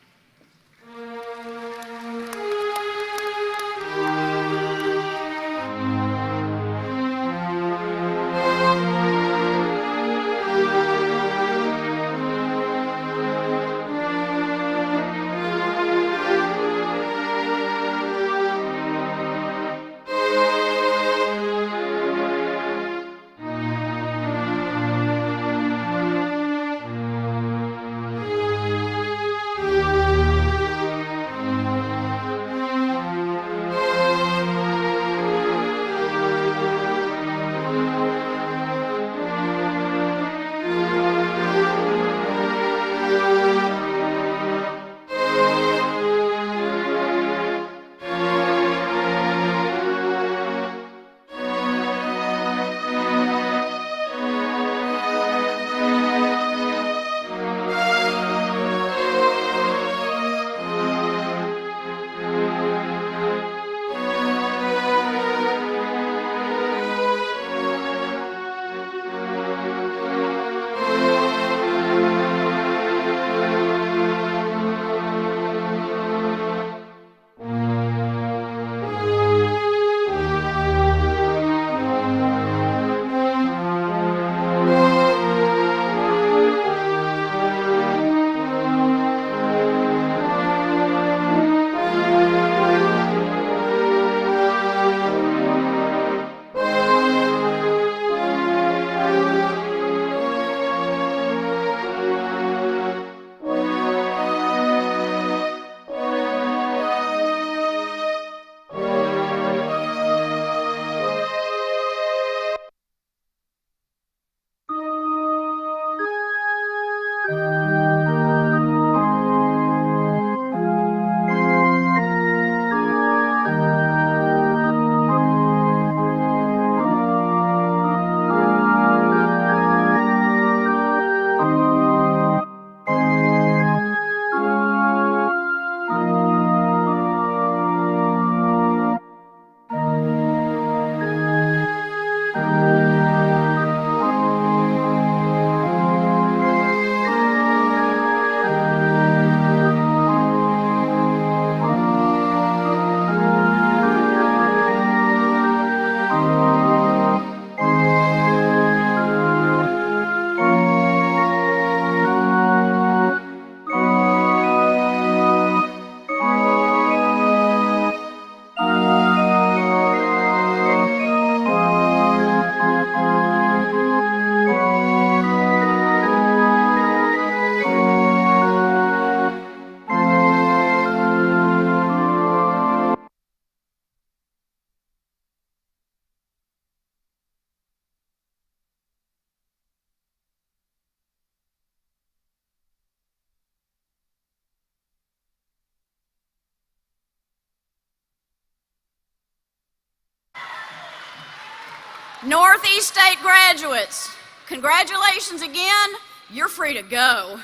Northeast State graduates, congratulations again. You're free to go.